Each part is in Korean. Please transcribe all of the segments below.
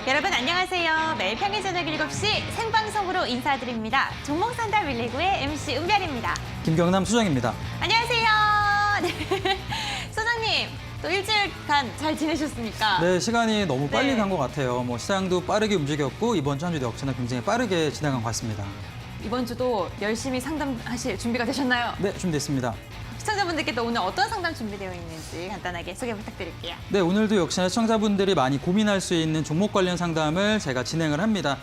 여러분 안녕하세요. 매일 평일 저녁 7시 생방송으로 인사드립니다. 종목 상담 119의 MC 은별입니다. 김경남 수장입니다. 안녕하세요. 네. 소장님, 또 일주일간 잘 지내셨습니까? 네, 시간이 너무 빨리 네. 간 것 같아요. 시장도 빠르게 움직였고 이번 주 한 주도 역시나 굉장히 빠르게 지나간 것 같습니다. 이번 주도 열심히 상담하실 준비가 되셨나요? 네, 준비됐습니다. 시청자분들께 또 오늘 어떤 상담 준비되어 있는지 간단하게 소개 부탁드릴게요. 네, 오늘도 역시나 시청자분들이 많이 고민할 수 있는 종목 관련 상담을 제가 진행을 합니다.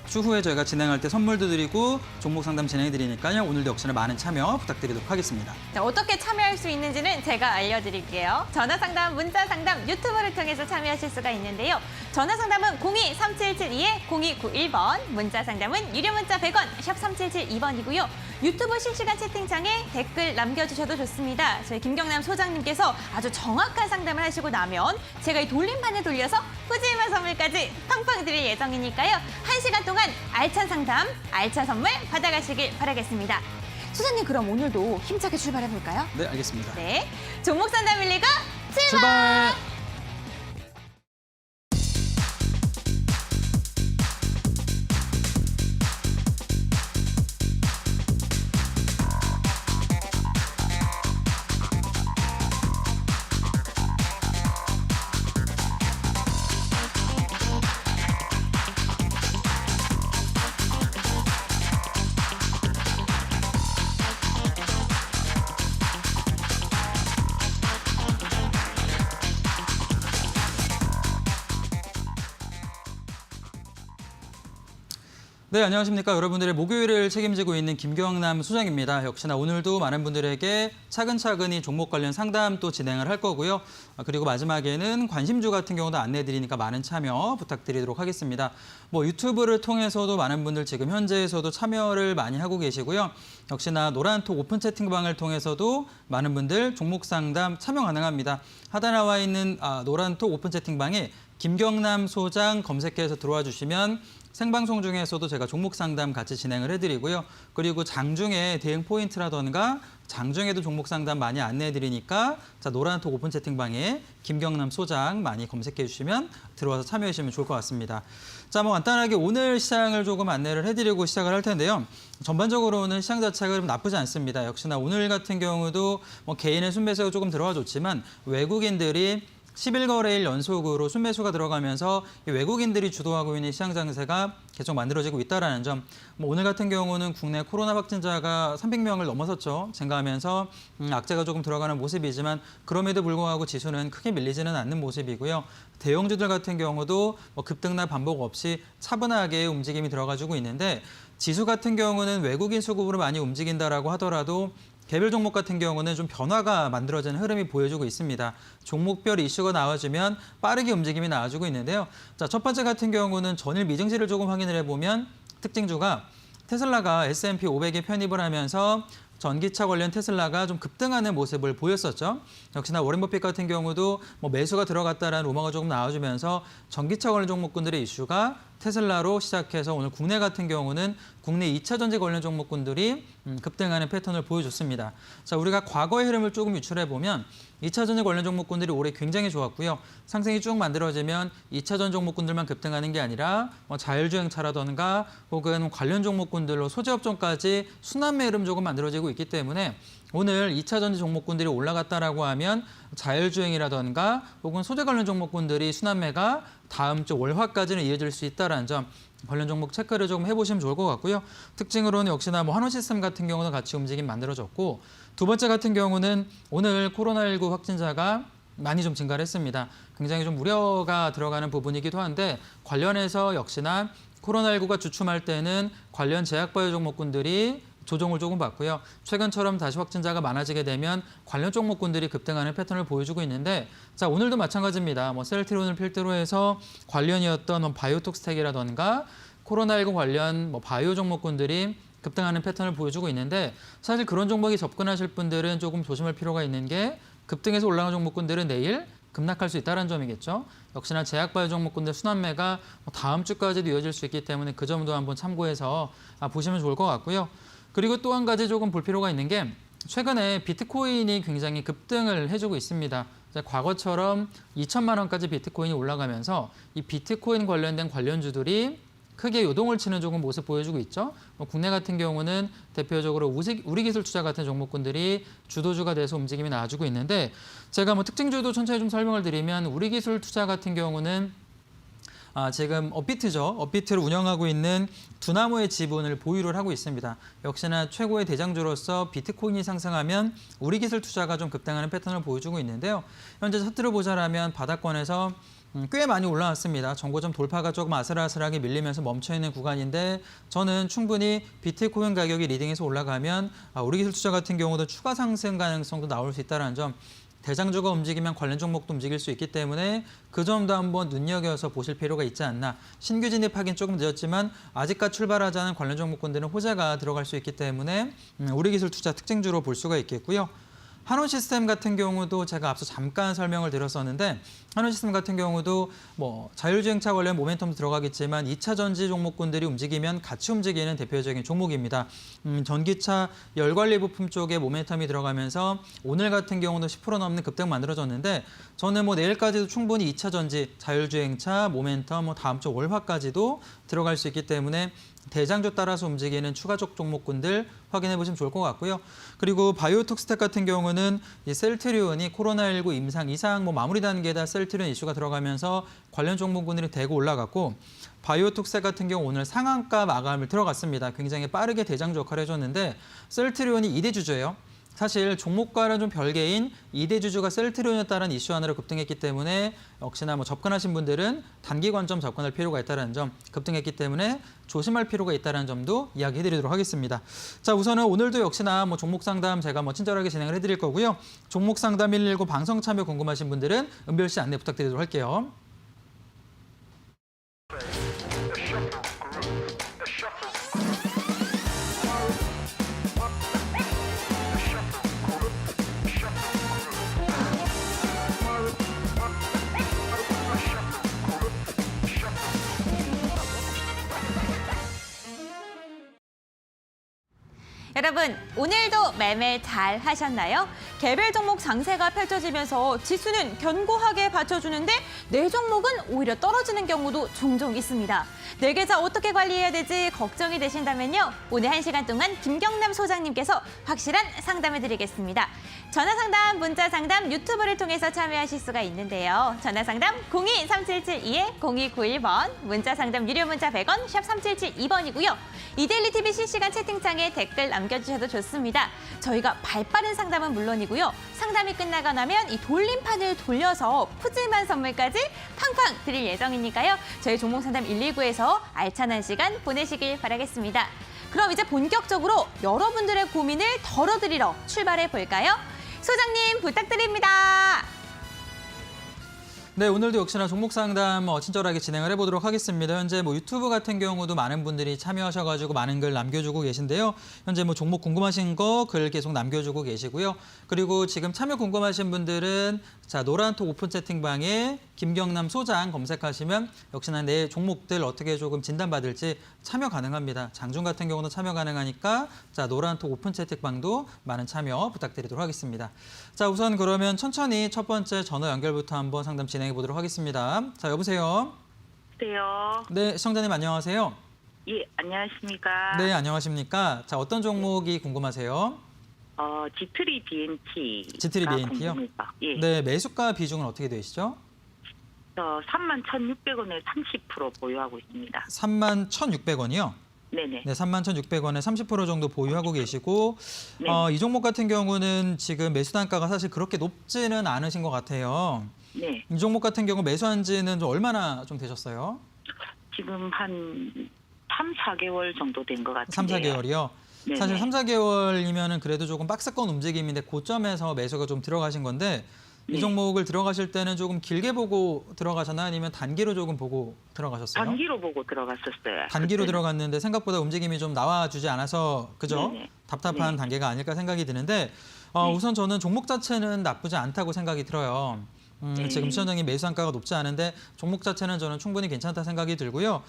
추후에 저희가 진행할 때 선물도 드리고 종목 상담 진행해 드리니까요. 오늘도 역시나 많은 참여 부탁드리도록 하겠습니다. 자, 어떻게 참여할 수 있는지는 제가 알려드릴게요. 전화 상담, 문자 상담, 유튜브를 통해서 참여하실 수가 있는데요. 전화 상담은 02-3772-0291번, 문자 상담은 유료 문자 100원, 샵 3772번이고요. 유튜브 실시간 채팅창에 댓글 남겨주셔도 좋습니다. 저희 김경남 소장님께서 아주 정확한 상담을 하시고 나면 제가 이 돌림판을 돌려서 푸짐한 선물까지 팡팡 드릴 예정이니까요. 1시간 동안 알찬 상담, 알찬 선물 받아가시길 바라겠습니다. 소장님, 그럼 오늘도 힘차게 출발해볼까요? 네, 알겠습니다. 네, 종목 상담 119 출발! 출발! 네, 안녕하십니까. 여러분들의 목요일을 책임지고 있는 김경남 수장입니다. 역시나 오늘도 많은 분들에게 차근차근히 종목 관련 상담 또 진행을 할 거고요. 그리고 마지막에는 관심주 같은 경우도 안내해 드리니까 많은 참여 부탁드리도록 하겠습니다. 유튜브를 통해서도 많은 분들 지금 현재에서도 참여를 많이 하고 계시고요. 역시나 노란톡 오픈 채팅방을 통해서도 많은 분들 종목 상담 참여 가능합니다. 하단에 나와 있는 노란톡 오픈 채팅방에 김경남 소장 검색해서 들어와 주시면 생방송 중에서도 제가 종목 상담 같이 진행을 해드리고요. 그리고 장중에 대응 포인트라던가 장중에도 종목 상담 많이 안내해드리니까 노란톡 오픈 채팅방에 김경남 소장 많이 검색해 주시면 들어와서 참여해 주시면 좋을 것 같습니다. 간단하게 오늘 시장을 조금 안내를 해드리고 시작을 할 텐데요. 전반적으로는 시장 자체가 좀 나쁘지 않습니다. 역시나 오늘 같은 경우도 개인의 순매수가 조금 들어와 줬지만 외국인들이 11거래일 연속으로 순매수가 들어가면서 외국인들이 주도하고 있는 시장 장세가 계속 만들어지고 있다는 점. 오늘 같은 경우는 국내 코로나 확진자가 300명을 넘어섰죠. 증가하면서 악재가 조금 들어가는 모습이지만 그럼에도 불구하고 지수는 크게 밀리지는 않는 모습이고요. 대형주들 같은 경우도 급등날 반복 없이 차분하게 움직임이 들어가지고 있는데 지수 같은 경우는 외국인 수급으로 많이 움직인다라고 하더라도 개별 종목 같은 경우는 좀 변화가 만들어지는 흐름이 보여주고 있습니다. 종목별 이슈가 나와주면 빠르게 움직임이 나와주고 있는데요. 첫 번째 같은 경우는 전일 미증시를 조금 확인을 해보면 특징주가 테슬라가 S&P 500에 편입을 하면서 전기차 관련 테슬라가 좀 급등하는 모습을 보였었죠. 역시나 워렌 버핏 같은 경우도 매수가 들어갔다라는 루머가 조금 나와주면서 전기차 관련 종목군들의 이슈가 테슬라로 시작해서 오늘 국내 같은 경우는 국내 2차 전지 관련 종목군들이 급등하는 패턴을 보여줬습니다. 우리가 과거의 흐름을 조금 유출해보면 2차 전지 관련 종목군들이 올해 굉장히 좋았고요. 상승이 쭉 만들어지면 2차 전 종목군들만 급등하는 게 아니라 자율주행차라던가 혹은 관련 종목군들로 소재업종까지 순환매 흐름 조금 만들어지고 있기 때문에 오늘 2차 전지 종목군들이 올라갔다라고 하면 자율주행이라던가 혹은 소재 관련 종목군들이 순환매가 다음 주 월화까지는 이어질 수 있다는 점 관련 종목 체크를 조금 해보시면 좋을 것 같고요. 특징으로는 역시나 한원시스템 같은 경우는 같이 움직임 만들어졌고 두 번째 같은 경우는 오늘 코로나19 확진자가 많이 좀 증가를 했습니다. 굉장히 좀 우려가 들어가는 부분이기도 한데 관련해서 역시나 코로나19가 주춤할 때는 관련 제약바이오 종목군들이 조정을 조금 받고요. 최근처럼 다시 확진자가 많아지게 되면 관련 종목군들이 급등하는 패턴을 보여주고 있는데 오늘도 마찬가지입니다. 셀트리온을 필두로 해서 관련이었던 바이오톡스텍이라던가 코로나19 관련 바이오 종목군들이 급등하는 패턴을 보여주고 있는데 사실 그런 종목이 접근하실 분들은 조금 조심할 필요가 있는 게 급등해서 올라간 종목군들은 내일 급락할 수 있다는 점이겠죠. 역시나 제약바이오 종목군들 순환매가 다음 주까지도 이어질 수 있기 때문에 그 점도 한번 참고해서 보시면 좋을 것 같고요. 그리고 또 한 가지 조금 볼 필요가 있는 게 최근에 비트코인이 굉장히 급등을 해주고 있습니다. 이제 과거처럼 2천만 원까지 비트코인이 올라가면서 이 비트코인 관련된 관련주들이 크게 요동을 치는 조금 모습 보여주고 있죠. 국내 같은 경우는 대표적으로 우리기술투자 같은 종목군들이 주도주가 돼서 움직임이 나와주고 있는데 제가 특징주도 천천히 좀 설명을 드리면 우리기술투자 같은 경우는 지금 업비트죠. 업비트를 운영하고 있는 두나무의 지분을 보유를 하고 있습니다. 역시나 최고의 대장주로서 비트코인이 상승하면 우리기술투자가 좀 급등하는 패턴을 보여주고 있는데요. 현재 차트를 보자라면 바닥권에서 꽤 많이 올라왔습니다. 정고점 돌파가 조금 아슬아슬하게 밀리면서 멈춰있는 구간인데 저는 충분히 비트코인 가격이 리딩해서 올라가면 우리기술투자 같은 경우도 추가 상승 가능성도 나올 수 있다는 점, 대장주가 움직이면 관련 종목도 움직일 수 있기 때문에 그 점도 한번 눈여겨서 보실 필요가 있지 않나. 신규 진입하기는 조금 늦었지만 아직까지 출발하지 않은 관련 종목군들은 호재가 들어갈 수 있기 때문에 우리기술투자 특징주로 볼 수가 있겠고요. 한원시스템 같은 경우도 제가 앞서 잠깐 설명을 드렸었는데 한원시스템 같은 경우도 자율주행차 관련 모멘텀도 들어가겠지만 2차 전지 종목군들이 움직이면 같이 움직이는 대표적인 종목입니다. 전기차 열관리 부품 쪽에 모멘텀이 들어가면서 오늘 같은 경우도 10% 넘는 급등 만들어졌는데 저는 내일까지도 충분히 2차 전지, 자율주행차, 모멘텀, 다음 주 월화까지도 들어갈 수 있기 때문에 대장주 따라서 움직이는 추가적 종목군들 확인해 보시면 좋을 것 같고요. 그리고 바이오톡스텍 같은 경우는 이 셀트리온이 코로나19 임상 이상 마무리 단계다 셀트리온 이슈가 들어가면서 관련 종목군들이 대거 올라갔고 바이오톡스텍 같은 경우 오늘 상한가 마감을 들어갔습니다. 굉장히 빠르게 대장주 역할을 해줬는데 셀트리온이 2대 주주예요. 사실 종목과는 좀 별개인 2대 주주가 셀트리온에 따른 이슈 하나로 급등했기 때문에 역시나 접근하신 분들은 단기 관점 접근할 필요가 있다는 점, 급등했기 때문에 조심할 필요가 있다는 점도 이야기해드리도록 하겠습니다. 자, 우선은 오늘도 역시나 종목 상담 제가 친절하게 진행을 해드릴 거고요. 종목 상담 119 방송 참여 궁금하신 분들은 은별 씨 안내 부탁드리도록 할게요. 여러분, 오늘도 매매 잘 하셨나요? 개별 종목 장세가 펼쳐지면서 지수는 견고하게 받쳐주는데 내 종목은 오히려 떨어지는 경우도 종종 있습니다. 내 계좌 어떻게 관리해야 될지 걱정이 되신다면요. 오늘 1시간 동안 김경남 소장님께서 확실한 상담해드리겠습니다. 전화상담, 문자상담, 유튜브를 통해서 참여하실 수가 있는데요. 전화상담 02-3772-0291번, 문자상담 유료 문자 100원, 샵 3772번이고요. 이데일리 TV 실시간 채팅창에 댓글 남겨주셔도 좋습니다. 저희가 발빠른 상담은 물론이고요. 상담이 끝나고 나면 이 돌림판을 돌려서 푸짐한 선물까지 팡팡 드릴 예정이니까요. 저희 종목상담 119에서 알찬한 시간 보내시길 바라겠습니다. 그럼 이제 본격적으로 여러분들의 고민을 덜어드리러 출발해 볼까요? 소장님 부탁드립니다. 네, 오늘도 역시나 종목 상담 친절하게 진행을 해보도록 하겠습니다. 현재 유튜브 같은 경우도 많은 분들이 참여하셔가지고 많은 글 남겨주고 계신데요. 현재 종목 궁금하신 거 글 계속 남겨주고 계시고요. 그리고 지금 참여 궁금하신 분들은 노란톡 오픈 채팅방에 김경남 소장 검색하시면 역시나 내 종목들 어떻게 조금 진단받을지 참여 가능합니다. 장중 같은 경우는 참여 가능하니까 노란톡 오픈 채팅방도 많은 참여 부탁드리도록 하겠습니다. 자, 우선 그러면 천천히 첫 번째 전화 연결부터 한번 상담 진행해 보도록 하겠습니다. 자, 여보세요? 여보세요? 네, 시청자님 안녕하세요. 예, 안녕하십니까? 네, 안녕하십니까? 자, 어떤 종목이 궁금하세요? 지트리 BNT. 지트리 BNT요? 예. 네, 매수가 비중은 어떻게 되시죠? 31,600원에 30% 보유하고 있습니다. 31,600원이요? 네네. 네, 31,600원에 30% 정도 보유하고 계시고 네. 이 종목 같은 경우는 지금 매수 단가가 사실 그렇게 높지는 않으신 것 같아요. 네. 이 종목 같은 경우 매수한 지는 좀 얼마나 좀 되셨어요? 지금 한 3, 4개월 정도 된 것 같은데요. 3, 4개월이요? 네네. 사실 3, 4개월이면은 그래도 조금 박스권 움직임인데 고점에서 매수가 좀 들어가신 건데 이 네. 종목을 들어가실 때는 조금 길게 보고 들어가셨나요? 아니면 단기로 조금 보고 들어가셨어요? 단기로 보고 들어갔었어요. 단기로 그때는. 들어갔는데 생각보다 움직임이 좀 나와주지 않아서 그죠? 네네. 답답한 네. 단계가 아닐까 생각이 드는데 우선 저는 종목 자체는 나쁘지 않다고 생각이 들어요. 지금 시장님 매수 단가가 높지 않은데 종목 자체는 저는 충분히 괜찮다 생각이 들고요.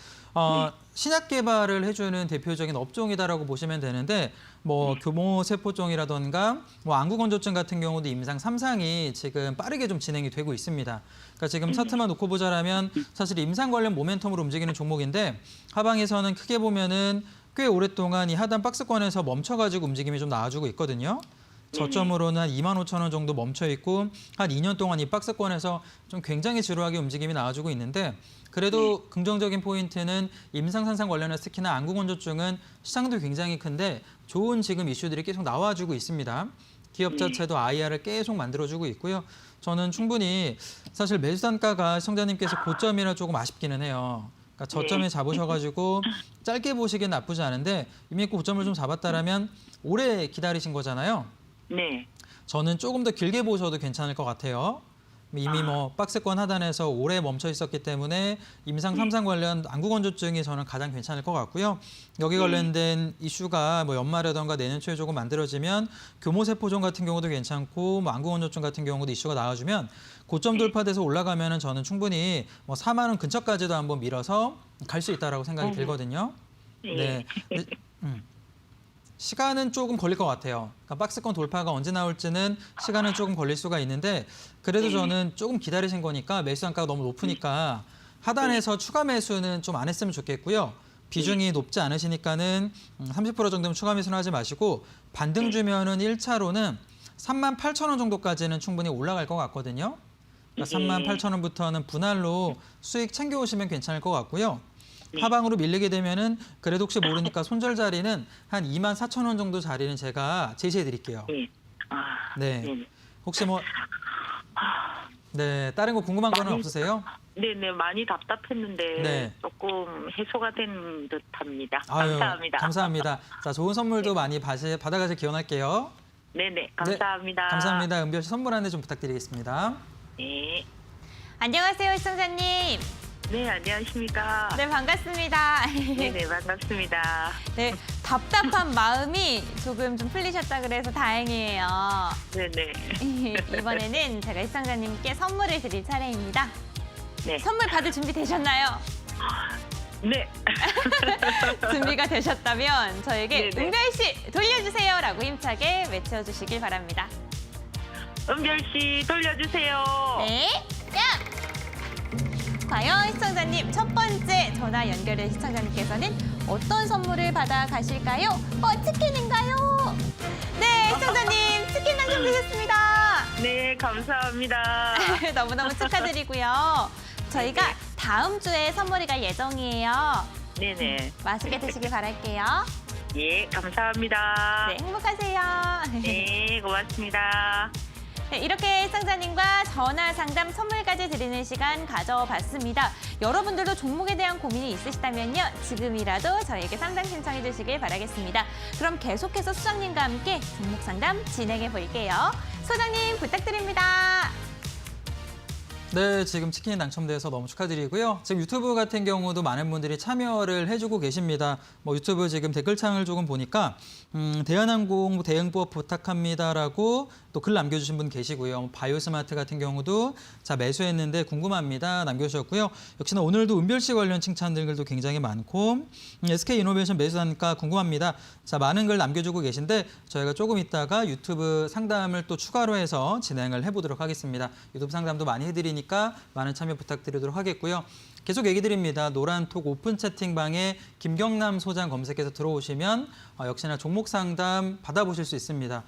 신약 개발을 해주는 대표적인 업종이다라고 보시면 되는데 뭐 교모 세포종이라던가 뭐 안구건조증 같은 경우도 임상 3상이 지금 빠르게 좀 진행이 되고 있습니다. 그러니까 지금 차트만 놓고 보자라면 사실 임상 관련 모멘텀으로 움직이는 종목인데 하방에서는 크게 보면은 꽤 오랫동안 이 하단 박스권에서 멈춰가지고 움직임이 좀 나와주고 있거든요. 저점으로는 한 25,000원 정도 멈춰 있고 한 2년 동안 이 박스권에서 좀 굉장히 지루하게 움직임이 나와주고 있는데 그래도 긍정적인 포인트는 임상산상 관련해서 특히나 안구건조증은 시장도 굉장히 큰데 좋은 지금 이슈들이 계속 나와주고 있습니다. 기업 자체도 IR을 계속 만들어주고 있고요. 저는 충분히 사실 매수 단가가 시청자님께서 고점이라 조금 아쉽기는 해요. 그러니까 저점에 잡으셔가지고 짧게 보시기엔 나쁘지 않은데 이미 고점을 좀 잡았다라면 오래 기다리신 거잖아요. 네. 저는 조금 더 길게 보셔도 괜찮을 것 같아요. 이미 뭐 박스권 하단에서 오래 멈춰 있었기 때문에 임상 3상 관련 안구건조증이 저는 가장 괜찮을 것 같고요. 여기 관련된 이슈가 뭐 연말이라던가 내년 초에 조금 만들어지면 교모세포종 같은 경우도 괜찮고 뭐 안구건조증 같은 경우도 이슈가 나와주면 고점 돌파돼서 올라가면은 저는 충분히 뭐 4만 원 근처까지도 한번 밀어서 갈 수 있다라고 생각이 들거든요. 네. 시간은 조금 걸릴 것 같아요. 그러니까 박스권 돌파가 언제 나올지는 시간은 조금 걸릴 수가 있는데 그래도 저는 조금 기다리신 거니까 매수 단가가 너무 높으니까 하단에서 추가 매수는 좀 안 했으면 좋겠고요. 비중이 높지 않으시니까는 30% 정도면 추가 매수는 하지 마시고 반등 주면은 1차로는 38,000원 정도까지는 충분히 올라갈 것 같거든요. 그러니까 38,000원부터는 분할로 수익 챙겨오시면 괜찮을 것 같고요. 하방으로 밀리게 되면은 그래도 혹시 모르니까 손절 자리는 한 24,000원 정도 자리는 제가 제시해 드릴게요. 네. 혹시 뭐 네, 다른 거 궁금한 거는 없으세요? 네네, 많이 답답했는데 네. 조금 해소가 된 듯합니다. 아유, 감사합니다. 감사합니다. 자, 좋은 선물도 많이 받아가실 기원할게요. 네네, 감사합니다. 네, 감사합니다. 은별 씨 선물 안내 좀 부탁드리겠습니다. 네. 안녕하세요, 시청자님. 네, 안녕하십니까. 네, 반갑습니다. 네네, 반갑습니다. 네, 답답한 마음이 조금 좀 풀리셨다 그래서 다행이에요. 네네. 이번에는 제가 시청자님께 선물을 드릴 차례입니다. 네. 선물 받을 준비 되셨나요? 네. 준비가 되셨다면 저에게 네네. 은별 씨 돌려주세요라고 힘차게 외쳐주시길 바랍니다. 은별 씨 돌려주세요. 네, 야! 과연 시청자님 첫 번째 전화 연결된 시청자님께서는 어떤 선물을 받아 가실까요? 치킨인가요? 네, 시청자님 치킨 당첨되셨습니다. 네, 감사합니다. 너무너무 축하드리고요. 저희가 다음 주에 선물이 갈 예정이에요. 네네. 맛있게 드시길 바랄게요. 예, 감사합니다. 네, 행복하세요. 네, 고맙습니다. 네, 이렇게 시청자님과 전화 상담 선물까지 드리는 시간 가져봤습니다. 여러분들도 종목에 대한 고민이 있으시다면요. 지금이라도 저희에게 상담 신청해 주시길 바라겠습니다. 그럼 계속해서 소장님과 함께 종목 상담 진행해 볼게요. 소장님 부탁드립니다. 네, 지금 치킨 당첨돼서 너무 축하드리고요. 지금 유튜브 같은 경우도 많은 분들이 참여를 해주고 계십니다. 뭐 유튜브 지금 댓글창을 조금 보니까 대한항공 대응법 부탁합니다라고 또 글 남겨주신 분 계시고요. 바이오스마트 같은 경우도 자 매수했는데 궁금합니다 남겨주셨고요. 역시나 오늘도 은별 씨 관련 칭찬들도 굉장히 많고 SK이노베이션 매수 단가 궁금합니다. 자 많은 글 남겨주고 계신데 저희가 조금 있다가 유튜브 상담을 또 추가로 해서 진행을 해보도록 하겠습니다. 유튜브 상담도 많이 해드리니까 많은 참여 부탁드리도록 하겠고요. 계속 얘기 드립니다. 노란톡 오픈 채팅방에 김경남 소장 검색해서 들어오시면 역시나 종목 상담 받아보실 수 있습니다.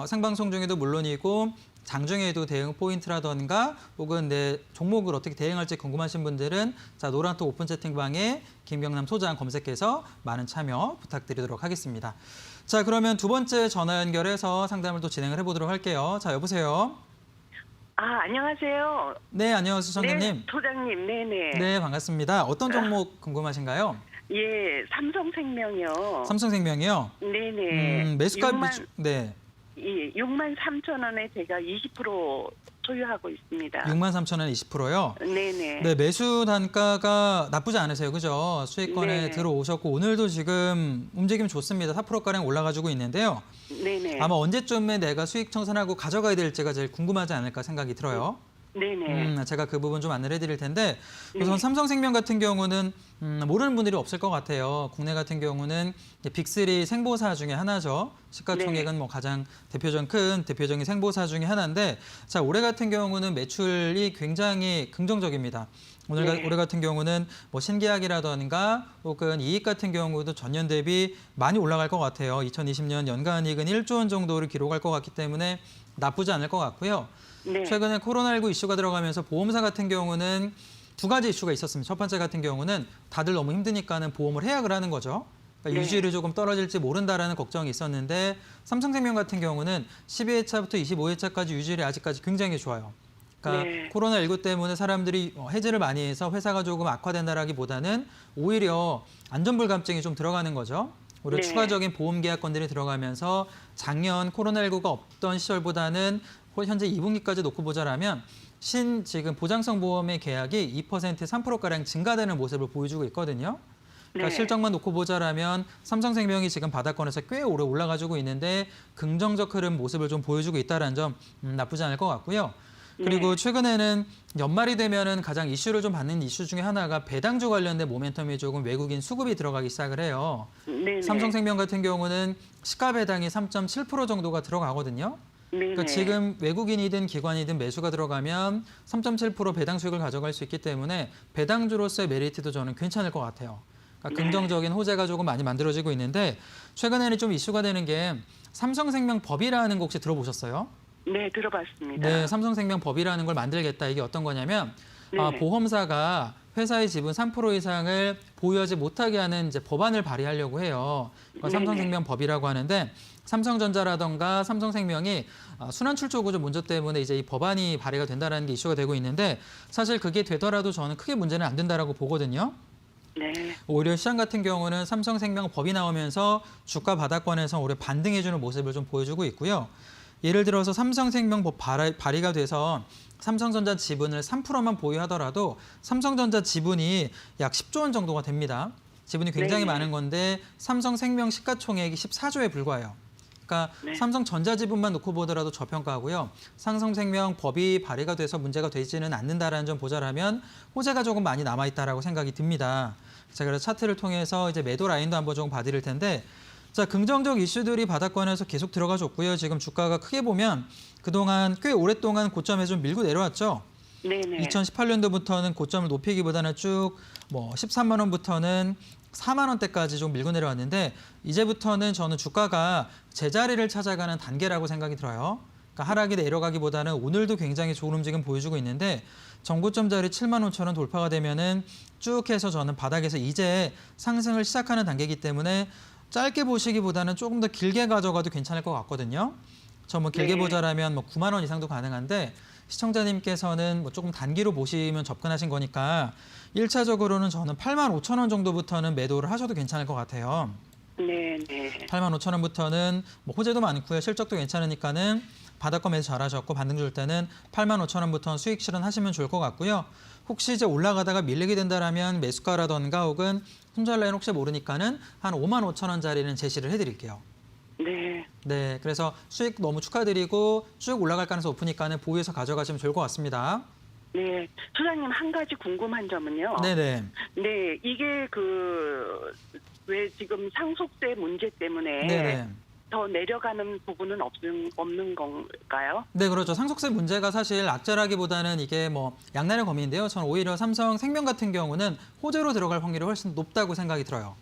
생방송 중에도 물론이고 장중에도 대응 포인트라던가 혹은 내 종목을 어떻게 대응할지 궁금하신 분들은 자 노란톡 오픈 채팅방에 김경남 소장 검색해서 많은 참여 부탁드리도록 하겠습니다. 자 그러면 두 번째 전화 연결해서 상담을 또 진행을 해보도록 할게요. 자 여보세요. 안녕하세요. 네, 안녕하세요, 소장님. 네, 소장님, 네네. 네, 반갑습니다. 어떤 종목 궁금하신가요? 예, 삼성생명이요. 삼성생명이요? 네네. 매수가 6만, 네, 예, 6만 3천 원에 제가 20% 소유하고 있습니다. 63,000원 20%요? 네네. 네, 매수 단가가 나쁘지 않으세요, 그죠? 수익권에 네. 들어오셨고 오늘도 지금 움직임 좋습니다. 4%가량 올라가지고 있는데요. 네네. 아마 언제쯤에 내가 수익 청산하고 가져가야 될지가 제일 궁금하지 않을까 생각이 들어요. 네네. 제가 그 부분 좀 안내를 해드릴 텐데 우선 네. 삼성생명 같은 경우는 모르는 분들이 없을 것 같아요. 국내 같은 경우는 빅3 생보사 중에 하나죠. 시가총액은 네. 뭐 가장 큰 대표적인 생보사 중에 하나인데 자 올해 같은 경우는 매출이 굉장히 긍정적입니다. 네. 올해 같은 경우는 뭐 신계약이라던가 혹은 이익 같은 경우도 전년 대비 많이 올라갈 것 같아요. 2020년 연간이익은 1조 원 정도를 기록할 것 같기 때문에 나쁘지 않을 것 같고요. 네. 최근에 코로나19 이슈가 들어가면서 보험사 같은 경우는 두 가지 이슈가 있었습니다. 첫 번째 같은 경우는 다들 너무 힘드니까는 보험을 해약을 하는 거죠. 그러니까 네. 유지율이 조금 떨어질지 모른다라는 걱정이 있었는데 삼성생명 같은 경우는 12회차부터 25회차까지 유지율이 아직까지 굉장히 좋아요. 그러니까 네. 코로나19 때문에 사람들이 해지를 많이 해서 회사가 조금 악화된다라기보다는 오히려 안전불감증이 좀 들어가는 거죠. 오히려 네. 추가적인 보험 계약건들이 들어가면서 작년 코로나19가 없던 시절보다는 현재 2분기까지 놓고 보자라면 지금 보장성 보험의 계약이 2%, 3%가량 증가되는 모습을 보여주고 있거든요. 그러니까 네. 실적만 놓고 보자라면 삼성생명이 지금 바닥권에서 꽤 오래 올라가지고 있는데 긍정적 흐름 모습을 좀 보여주고 있다는 점 나쁘지 않을 것 같고요. 그리고 네. 최근에는 연말이 되면은 가장 이슈를 좀 받는 이슈 중에 하나가 배당주 관련된 모멘텀이 조금 외국인 수급이 들어가기 시작을 해요. 네네. 삼성생명 같은 경우는 시가 배당이 3.7% 정도가 들어가거든요. 네네. 그러니까 지금 외국인이든 기관이든 매수가 들어가면 3.7% 배당 수익을 가져갈 수 있기 때문에 배당주로서의 메리트도 저는 괜찮을 것 같아요. 그러니까 네. 긍정적인 호재가 조금 많이 만들어지고 있는데 최근에는 좀 이슈가 되는 게 삼성생명 법이라는 거 혹시 들어보셨어요? 네, 들어봤습니다. 네, 삼성생명 법이라는 걸 만들겠다. 이게 어떤 거냐면 네. 보험사가 회사의 지분 3% 이상을 보유하지 못하게 하는 이제 법안을 발의하려고 해요. 그러니까 네네. 삼성생명 법이라고 하는데 삼성전자라던가 삼성생명이 순환 출조 구조 문제 때문에 이제 이 법안이 발의가 된다는 게 이슈가 되고 있는데 사실 그게 되더라도 저는 크게 문제는 안 된다라고 보거든요. 네. 오히려 시장 같은 경우는 삼성생명 법이 나오면서 주가 바닥권에서 오히려 반등해주는 모습을 좀 보여주고 있고요. 예를 들어서 삼성생명 법 발의가 돼서 삼성전자 지분을 3%만 보유하더라도 삼성전자 지분이 약 10조 원 정도가 됩니다. 지분이 굉장히 네네. 많은 건데 삼성생명 시가총액이 14조에 불과해요. 그러니까 네. 삼성전자 지분만 놓고 보더라도 저평가하고요. 삼성생명 법이 발의가 돼서 문제가 되지는 않는다라는 점 보자라면 호재가 조금 많이 남아있다라고 생각이 듭니다. 제가 그래서 차트를 통해서 이제 매도 라인도 한번 조금 봐드릴 텐데 자, 긍정적 이슈들이 바닥권에서 계속 들어가 줬고요. 지금 주가가 크게 보면 그동안 꽤 오랫동안 고점에 좀 밀고 내려왔죠. 네네. 2018년도부터는 고점을 높이기보다는 쭉 뭐 13만 원부터는 4만 원대까지 좀 밀고 내려왔는데 이제부터는 저는 주가가 제자리를 찾아가는 단계라고 생각이 들어요. 그러니까 하락이 내려가기보다는 오늘도 굉장히 좋은 움직임 보여주고 있는데 전고점 자리 7만 5천 원 돌파가 되면은 쭉 해서 저는 바닥에서 이제 상승을 시작하는 단계이기 때문에 짧게 보시기보다는 조금 더 길게 가져가도 괜찮을 것 같거든요. 저 뭐 길게 네. 보자라면 뭐 9만 원 이상도 가능한데 시청자님께서는 뭐 조금 단기로 보시면 접근하신 거니까 1차적으로는 저는 8만 5천 원 정도부터는 매도를 하셔도 괜찮을 것 같아요. 네네. 8만 5천 원부터는 뭐 호재도 많고요. 실적도 괜찮으니까는 바닥권 매수 잘하셨고 반등 줄 때는 8만 5천 원부터 수익 실현하시면 좋을 것 같고요. 혹시 이제 올라가다가 밀리게 된다라면 매수가라던가 혹은 손절 라인 혹시 모르니까는 한 5만 5천 원짜리는 제시를 해드릴게요. 네. 네, 그래서 수익 너무 축하드리고 쭉 올라갈 가능성 높으니까는 보유해서 가져가시면 좋을 것 같습니다. 네. 소장님 한 가지 궁금한 점은요. 네네. 네, 이게 왜 지금 상속세 문제 때문에 네네. 더 내려가는 부분은 없는 건가요? 네, 그렇죠. 상속세 문제가 사실 악재라기보다는 이게 뭐 양날의 검인데요. 저는 오히려 삼성생명 같은 경우는 호재로 들어갈 확률이 훨씬 높다고 생각이 들어요.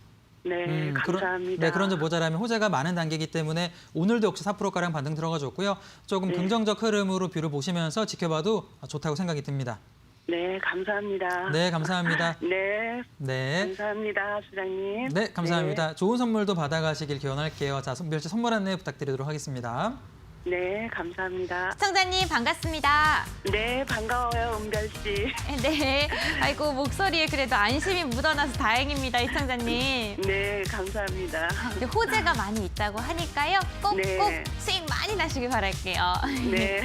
네, 감사합니다. 네, 그런 점 모자라면 호재가 많은 단계이기 때문에 오늘도 역시 4%가량 반등 들어가줬고요. 조금 네. 긍정적 흐름으로 뷰를 보시면서 지켜봐도 좋다고 생각이 듭니다. 네, 감사합니다. 네, 감사합니다. 네, 네. 감사합니다, 소장님. 네, 감사합니다. 좋은 선물도 받아가시길 기원할게요. 자, 멸치 선물 안내 부탁드리도록 하겠습니다. 네, 감사합니다. 시청자님 반갑습니다. 네, 반가워요, 은별 씨. 네, 아이고 목소리에 그래도 안심이 묻어나서 다행입니다, 시청자님. 네, 감사합니다. 근데 호재가 많이 있다고 하니까요. 꼭꼭 네. 수익 많이 나시길 바랄게요. 네.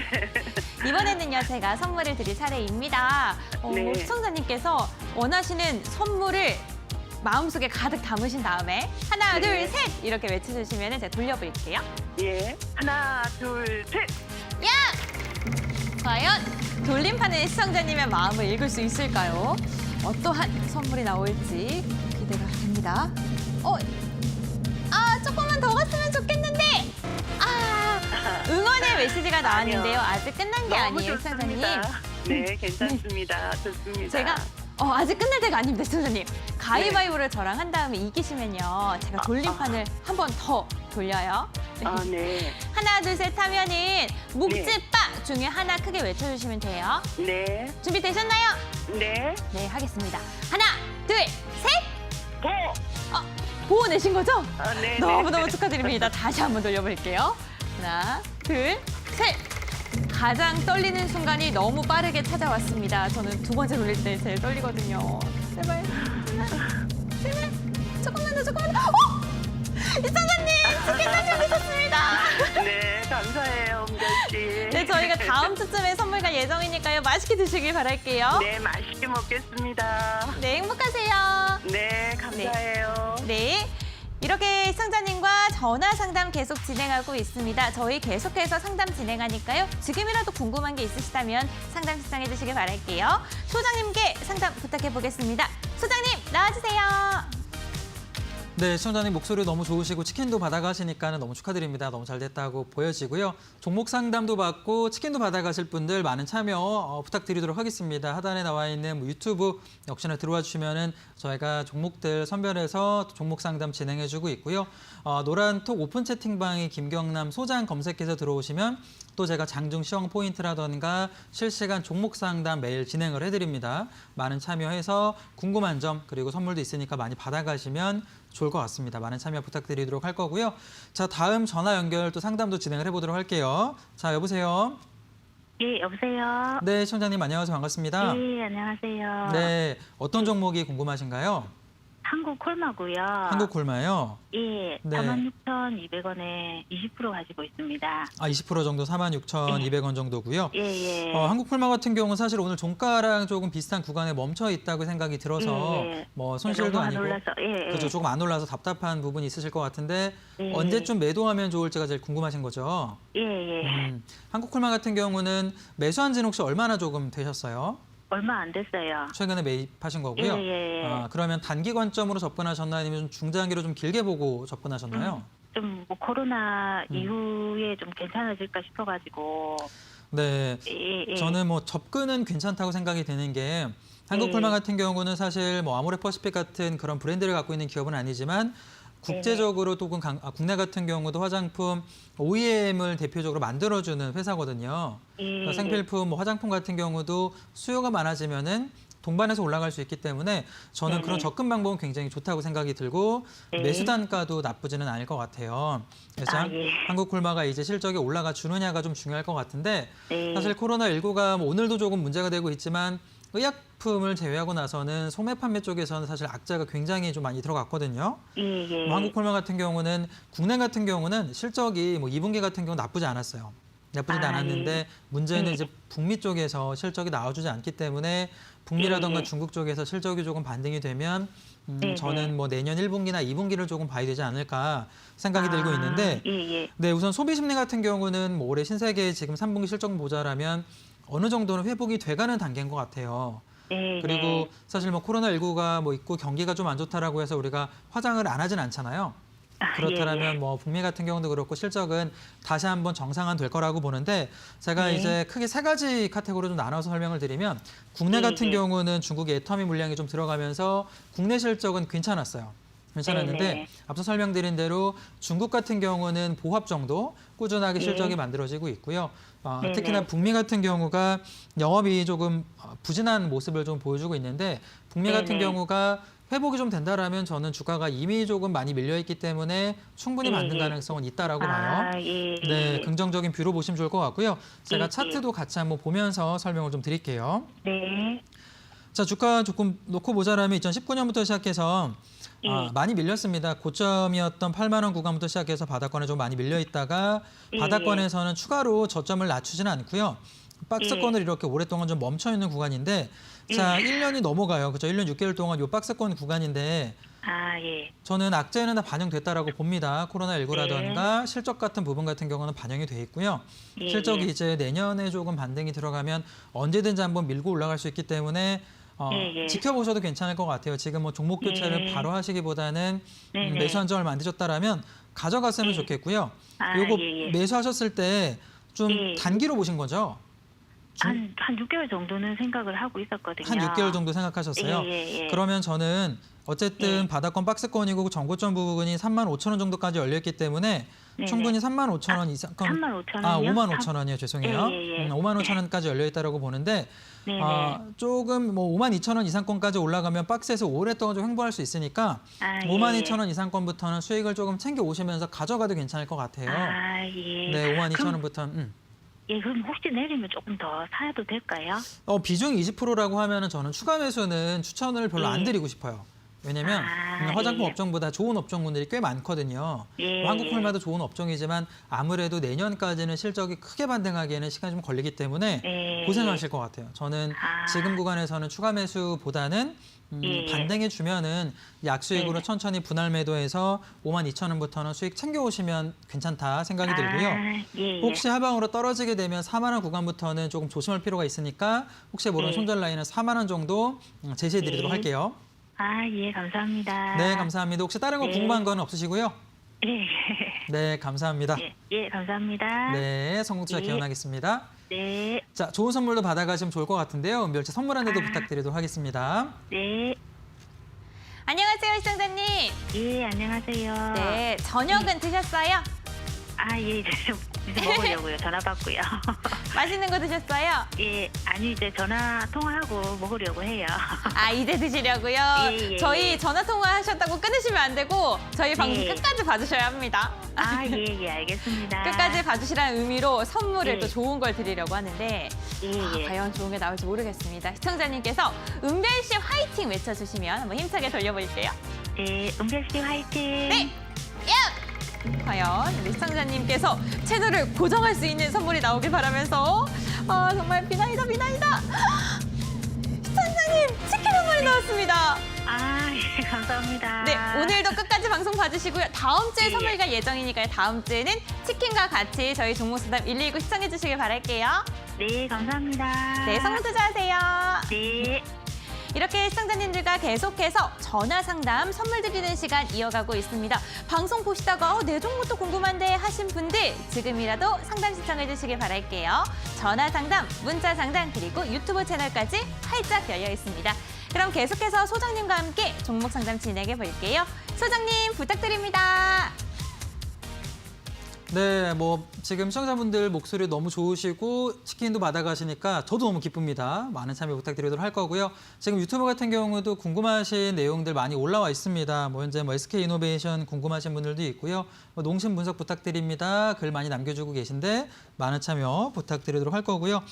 이번에는요, 제가 선물을 드릴 차례입니다. 네. 시청자님께서 원하시는 선물을 마음속에 가득 담으신 다음에 하나, 네. 둘, 셋 이렇게 외쳐주시면 제가 돌려볼게요. 예. 하나, 둘, 셋. 야! 과연 돌림판의 시청자님의 마음을 읽을 수 있을까요? 어떠한 선물이 나올지 기대가 됩니다. 조금만 더 갔으면 좋겠는데. 응원의 메시지가 나왔는데요. 아직 끝난 게 너무 아니에요, 시청자님. 좋습니다. 네, 괜찮습니다. 좋습니다. 제가 아직 끝날 때가 아닙니다, 시청자님. 가위바위보를 저랑 한 다음에 이기시면요. 제가 돌림판을 한 번 더 돌려요. 네. 하나, 둘, 셋 하면은 묵찌빠 중에 하나 크게 외쳐주시면 돼요. 네. 준비되셨나요? 네. 네, 하겠습니다. 하나, 둘, 셋! 고! 보호 내신 거죠? 네. 너무너무 축하드립니다. 다시 한번 돌려볼게요. 하나, 둘, 셋! 가장 떨리는 순간이 너무 빠르게 찾아왔습니다. 저는 두 번째 돌릴 때 제일 떨리거든요. 제발, 제발, 조금만 더. 이사장님, 치킨 사주고 있었습니다. 네, 감사해요, 은별 씨. 네, 저희가 다음 주쯤에 선물 갈 예정이니까요. 맛있게 드시길 바랄게요. 네, 맛있게 먹겠습니다. 네, 행복하세요. 네, 감사해요. 네. 이렇게 시청자님과 전화 상담 계속 진행하고 있습니다. 저희 계속해서 상담 진행하니까요. 지금이라도 궁금한 게 있으시다면 상담 신청해 주시길 바랄게요. 소장님께 상담 부탁해 보겠습니다. 소장님, 나와주세요. 네, 시청자님 목소리 너무 좋으시고 치킨도 받아가시니까 너무 축하드립니다. 너무 잘 됐다고 보여지고요. 종목 상담도 받고 치킨도 받아가실 분들 많은 참여 부탁드리도록 하겠습니다. 하단에 나와 있는 유튜브 역시나 들어와 주시면은 저희가 종목들 선별해서 종목 상담 진행해주고 있고요. 노란톡 오픈 채팅방에 김경남 소장 검색해서 들어오시면 또 제가 장중 시황 포인트라던가 실시간 종목 상담 매일 진행을 해드립니다. 많은 참여해서 궁금한 점 그리고 선물도 있으니까 많이 받아가시면 좋을 것 같습니다. 많은 참여 부탁드리도록 할 거고요. 자, 다음 전화 연결 또 상담도 진행을 해보도록 할게요. 자, 여보세요? 예, 여보세요? 네, 시청자님 안녕하세요. 반갑습니다. 네, 안녕하세요. 네, 어떤 종목이 궁금하신가요? 한국 콜마고요. 한국 콜마요? 예, 네. 46,200원에 20% 가지고 있습니다. 20% 정도 46,200원 정도고요. 예, 예. 한국 콜마 같은 경우는 사실 오늘 종가랑 조금 비슷한 구간에 멈춰 있다고 생각이 들어서 예. 뭐 손실도 너무 안 아니고 올라서, 예, 예. 그렇죠. 조금 안 올라서 답답한 부분이 있으실 것 같은데 예. 언제쯤 매도하면 좋을지가 제일 궁금하신 거죠. 예, 예. 한국 콜마 같은 경우는 매수한 지는 혹시 얼마나 조금 되셨어요? 얼마 안 됐어요. 최근에 매입하신 거고요. 예, 예. 그러면 단기 관점으로 접근하셨나요? 아니면 좀 중장기로 좀 길게 보고 접근하셨나요? 좀 뭐 코로나 이후에 좀 괜찮아질까 싶어가지고. 네. 예, 예. 저는 뭐 접근은 괜찮다고 생각이 드는 게 한국 콜마 같은 경우는 사실 뭐 아모레퍼시픽 같은 그런 브랜드를 갖고 있는 기업은 아니지만 국제적으로 또 국내 같은 경우도 화장품 OEM을 대표적으로 만들어주는 회사거든요. 그러니까 생필품, 뭐 화장품 같은 경우도 수요가 많아지면은 동반해서 올라갈 수 있기 때문에 저는 그런 접근 방법은 굉장히 좋다고 생각이 들고 매수 단가도 나쁘지는 않을 것 같아요. 그래서 예. 한국 콜마가 이제 실적이 올라가 주느냐가 좀 중요할 것 같은데 네. 사실 코로나19가 뭐 오늘도 조금 문제가 되고 있지만 의약품을 제외하고 나서는 소매 판매 쪽에서는 사실 악재가 굉장히 좀 많이 들어갔거든요. 예, 예. 뭐 한국 콜마 같은 경우는 국내 같은 경우는 실적이 뭐 2분기 같은 경우 나쁘지 않았어요. 나쁘지도 않았는데 문제는 이제 북미 쪽에서 실적이 나와주지 않기 때문에 북미라던가 중국 쪽에서 실적이 조금 반등이 되면 저는 뭐 내년 1분기나 2분기를 조금 봐야 되지 않을까 생각이 들고 있는데 예, 예. 네, 우선 소비 심리 같은 경우는 뭐 올해 신세계 지금 3분기 실적 모자라면 어느 정도는 회복이 돼가는 단계인 것 같아요. 네, 그리고 네. 사실 뭐 코로나19가 뭐 있고 경기가 좀 안 좋다라고 해서 우리가 화장을 안 하진 않잖아요. 그렇다면 예, 예. 뭐 북미 같은 경우도 그렇고 실적은 다시 한번 정상화 될 거라고 보는데 제가 네. 이제 크게 세 가지 카테고리로 좀 나눠서 설명을 드리면 국내 같은 경우는 중국의 애터미 물량이 좀 들어가면서 국내 실적은 괜찮았어요. 괜찮았는데 네. 앞서 설명드린 대로 중국 같은 경우는 보합 정도 꾸준하게 네. 실적이 만들어지고 있고요. 네, 특히나 네. 북미 같은 경우가 영업이 조금 부진한 모습을 좀 보여주고 있는데 북미 네, 같은 네. 경우가 회복이 좀 된다라면 저는 주가가 이미 조금 많이 밀려 있기 때문에 충분히 네, 받는 네. 가능성은 있다라고 봐요. 예. 네, 긍정적인 뷰로 보시면 좋을 것 같고요. 제가 예, 차트도 같이 한번 보면서 설명을 좀 드릴게요. 네. 자, 주가 조금 놓고 보자라면 2019년부터 시작해서 많이 밀렸습니다. 고점이었던 8만 원 구간부터 시작해서 바닥권에 좀 많이 밀려 있다가 바닥권에서는 추가로 저점을 낮추지는 않고요. 박스권을 이렇게 오랫동안 좀 멈춰 있는 구간인데 자, 1년이 넘어가요. 그렇죠? 1년 6개월 동안 이 박스권 구간인데 아, 예. 저는 악재는 다 반영됐다라고 봅니다. 코로나19라던가 실적 같은 부분 같은 경우는 반영이 돼 있고요. 예, 실적이 예. 이제 내년에 조금 반등이 들어가면 언제든지 한번 밀고 올라갈 수 있기 때문에 예, 예. 지켜보셔도 괜찮을 것 같아요. 지금 뭐 종목 교체를 예. 바로 하시기보다는 네, 네. 매수한 지 얼마 안 되셨다라면 가져갔으면 예. 좋겠고요. 아, 요거 예, 예. 매수하셨을 때 좀 예. 단기로 보신 거죠? 한 6개월 정도는 생각을 하고 있었거든요. 한 6개월 정도 생각하셨어요? 예, 예, 예. 그러면 저는 어쨌든 예. 바닥권 박스권이고 정고점 부분이 35,000원 정도까지 열려있기 때문에 네네. 충분히 35,000원 이상 35,000원이요? 55,000원이요. 죄송해요. 예, 예, 예. 55,000원까지 열려있다고 보는데 네네. 조금 뭐 52,000원 이상권까지 올라가면 박스에서 오랫동안 좀 횡보할 수 있으니까 아, 예, 52,000원 이상권부터는 수익을 조금 챙겨 오시면서 가져가도 괜찮을 것 같아요. 아, 예. 네, 그럼, 52,000원부터. 예, 그럼 혹시 내리면 조금 더 사도 될까요? 비중 20%라고 하면은 저는 추가 매수는 추천을 별로 안 예. 드리고 싶어요. 왜냐면 아, 화장품 예. 업종보다 좋은 업종군들이 꽤 많거든요. 예, 한국콜마도 좋은 업종이지만 아무래도 내년까지는 실적이 크게 반등하기에는 시간이 좀 걸리기 때문에 예. 고생하실 것 같아요. 저는 아. 지금 구간에서는 추가 매수보다는 예. 반등해 주면은 약수익으로 네. 천천히 분할 매도해서 52,000원부터는 수익 챙겨 오시면 괜찮다 생각이 들고요. 아, 예, 예. 혹시 하방으로 떨어지게 되면 4만 원 구간부터는 조금 조심할 필요가 있으니까 혹시 모르는 네. 손절 라인은 4만 원 정도 제시해 드리도록 네. 할게요. 아, 예, 감사합니다. 네, 감사합니다. 혹시 다른 거 네. 궁금한 거는 없으시고요? 예. 네, 감사합니다. 예, 예, 감사합니다. 네, 성공투자 네. 기원하겠습니다. 네, 자, 좋은 선물도 받아가시면 좋을 것 같은데요. 은별치 선물 안내도 부탁드리도록 하겠습니다. 네. 안녕하세요, 시청자님. 예, 안녕하세요. 네, 저녁은 드셨어요? 아, 예, 이제 먹으려고요. 전화 받고요. 맛있는 거 드셨어요? 예, 아니, 이제 전화 통화하고 먹으려고 해요. 아, 이제 드시려고요? 예, 예, 저희 예. 전화 통화하셨다고 끊으시면 안 되고 저희 방송 네. 끝까지 봐주셔야 합니다. 아, 예, 예, 알겠습니다. 끝까지 봐주시라는 의미로 선물을 예. 또 좋은 걸 드리려고 하는데 예, 예. 과연 좋은 게 나올지 모르겠습니다. 시청자님께서 은별씨 화이팅 외쳐주시면 한번 힘차게 돌려볼게요. 예, 은별씨 화이팅. 네! 야! 과연 우리 시청자님께서 채널을 고정할 수 있는 선물이 나오길 바라면서 정말 비나이다 비나이다. 시청자님 치킨 한 마리 나왔습니다. 아, 예, 감사합니다. 네, 오늘도 끝까지 방송 봐주시고요. 다음 주에 예. 선물 갈 예정이니까요. 다음 주에는 치킨과 같이 저희 종목수담 119 시청해 주시길 바랄게요. 네, 감사합니다. 네, 성공 투자하세요. 네. 이렇게 시청자님들과 계속해서 전화 상담 선물 드리는 시간 이어가고 있습니다. 방송 보시다가 내 종목도 궁금한데 하신 분들 지금이라도 상담 신청해 주시길 바랄게요. 전화 상담, 문자 상담 그리고 유튜브 채널까지 활짝 열려 있습니다. 그럼 계속해서 소장님과 함께 종목 상담 진행해 볼게요. 소장님 부탁드립니다. 네, 뭐 지금 시청자분들 목소리 너무 좋으시고 치킨도 받아가시니까 저도 너무 기쁩니다. 많은 참여 부탁드리도록 할 거고요. 지금 유튜브 같은 경우도 궁금하신 내용들 많이 올라와 있습니다. 뭐 현재 뭐 SK이노베이션 궁금하신 분들도 있고요. 뭐 농심 분석 부탁드립니다. 글 많이 남겨주고 계신데 많은 참여 부탁드리도록 할 거고요.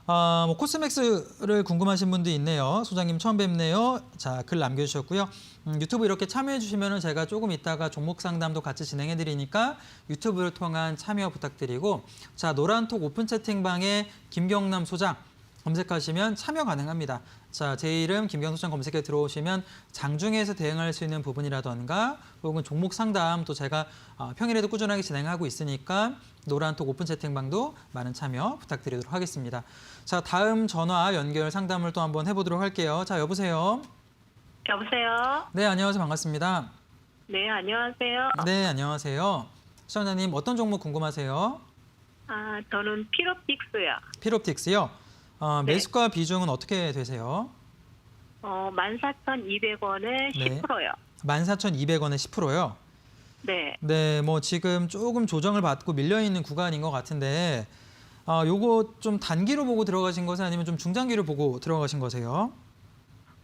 뭐 코스맥스를 궁금하신 분도 있네요. 소장님 처음 뵙네요. 자, 글 남겨주셨고요. 유튜브 이렇게 참여해 주시면 제가 조금 이따가 종목 상담도 같이 진행해 드리니까 유튜브를 통한 참여 부탁드리고 자, 노란톡 오픈 채팅방에 김경남 소장 검색하시면 참여 가능합니다. 자, 제 이름 김경남 소장 검색해 들어오시면 장중에서 대응할 수 있는 부분이라던가 혹은 종목 상담 또 제가 평일에도 꾸준하게 진행하고 있으니까 노란톡 오픈 채팅방도 많은 참여 부탁드리도록 하겠습니다. 자, 다음 전화 연결 상담을 또 한번 해보도록 할게요. 자, 여보세요. 여보세요? 네, 안녕하세요. 반갑습니다. 네, 안녕하세요. 네, 안녕하세요. 시청자님 어떤 종목 궁금하세요? 아, 저는 피로픽스요. 피롭틱스요. 네. 매수가 비중은 어떻게 되세요? 14,200원에 네. 10%요. 14,200원에 10%요. 네. 네, 뭐 지금 조금 조정을 받고 밀려 있는 구간인 것 같은데 요거 좀 단기로 보고 들어가신 거세요? 아니면 좀 중장기로 보고 들어가신 거세요?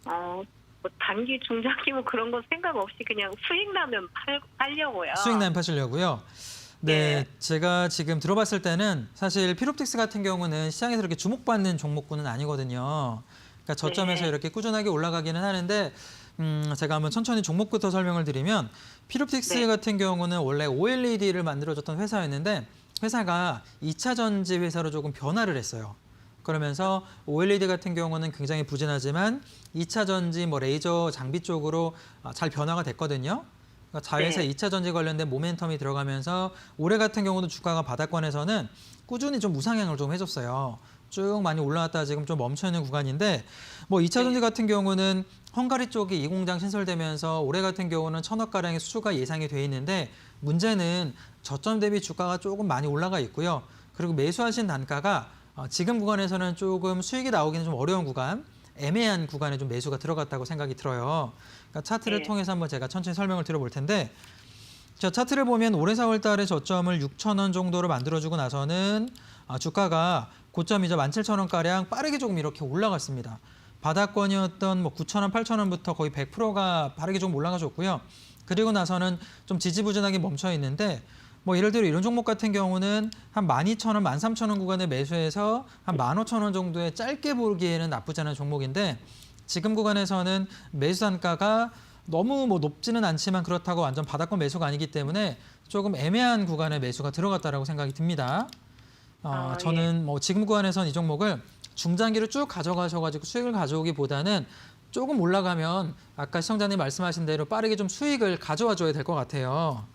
뭐 단기, 중장기 뭐 그런 거 생각 없이 그냥 수익 나면 팔려고요. 수익 나면 파시려고요. 네, 네. 제가 지금 들어봤을 때는 사실 피롭틱스 같은 경우는 시장에서 이렇게 주목받는 종목군은 아니거든요. 그러니까 저점에서 네. 이렇게 꾸준하게 올라가기는 하는데 제가 한번 천천히 종목부터 설명을 드리면 피롭틱스 네. 같은 경우는 원래 OLED를 만들어줬던 회사였는데 회사가 2차 전지 회사로 조금 변화를 했어요. 그러면서 OLED 같은 경우는 굉장히 부진하지만 2차 전지, 레이저 장비 쪽으로 잘 변화가 됐거든요. 그러니까 자회사 네. 2차 전지 관련된 모멘텀이 들어가면서 올해 같은 경우도 주가가 바닥권에서는 꾸준히 좀 우상향을 좀 해줬어요. 쭉 많이 올라왔다가 지금 좀 멈춰있는 구간인데 2차 전지 같은 경우는 헝가리 쪽이 이 공장 신설되면서 올해 같은 경우는 1,000억가량의 수주가 예상이 돼 있는데 문제는 저점 대비 주가가 조금 많이 올라가 있고요. 그리고 매수하신 단가가 지금 구간에서는 조금 수익이 나오기는 좀 어려운 구간, 애매한 구간에 좀 매수가 들어갔다고 생각이 들어요. 그러니까 차트를 네. 통해서 한번 제가 천천히 설명을 드려볼 텐데 자, 차트를 보면 올해 4월 달에 저점을 6,000원 정도로 만들어주고 나서는 주가가 고점이죠. 17,000원가량 빠르게 조금 이렇게 올라갔습니다. 바닥권이었던 9,000원, 8,000원부터 거의 100%가 빠르게 좀 올라가줬고요. 그리고 나서는 좀 지지부진하게 멈춰 있는데 예를 들어 이런 종목 같은 경우는 한 12,000원, 13,000원 구간에 매수해서 한 15,000원 정도에 짧게 보기에는 나쁘지 않은 종목인데 지금 구간에서는 매수 단가가 너무 높지는 않지만 그렇다고 완전 바닥권 매수가 아니기 때문에 조금 애매한 구간에 매수가 들어갔다라고 생각이 듭니다. 저는 지금 구간에서는 이 종목을 중장기로 쭉 가져가셔가지고 수익을 가져오기보다는 조금 올라가면 아까 시청자님 말씀하신 대로 빠르게 좀 수익을 가져와 줘야 될 것 같아요.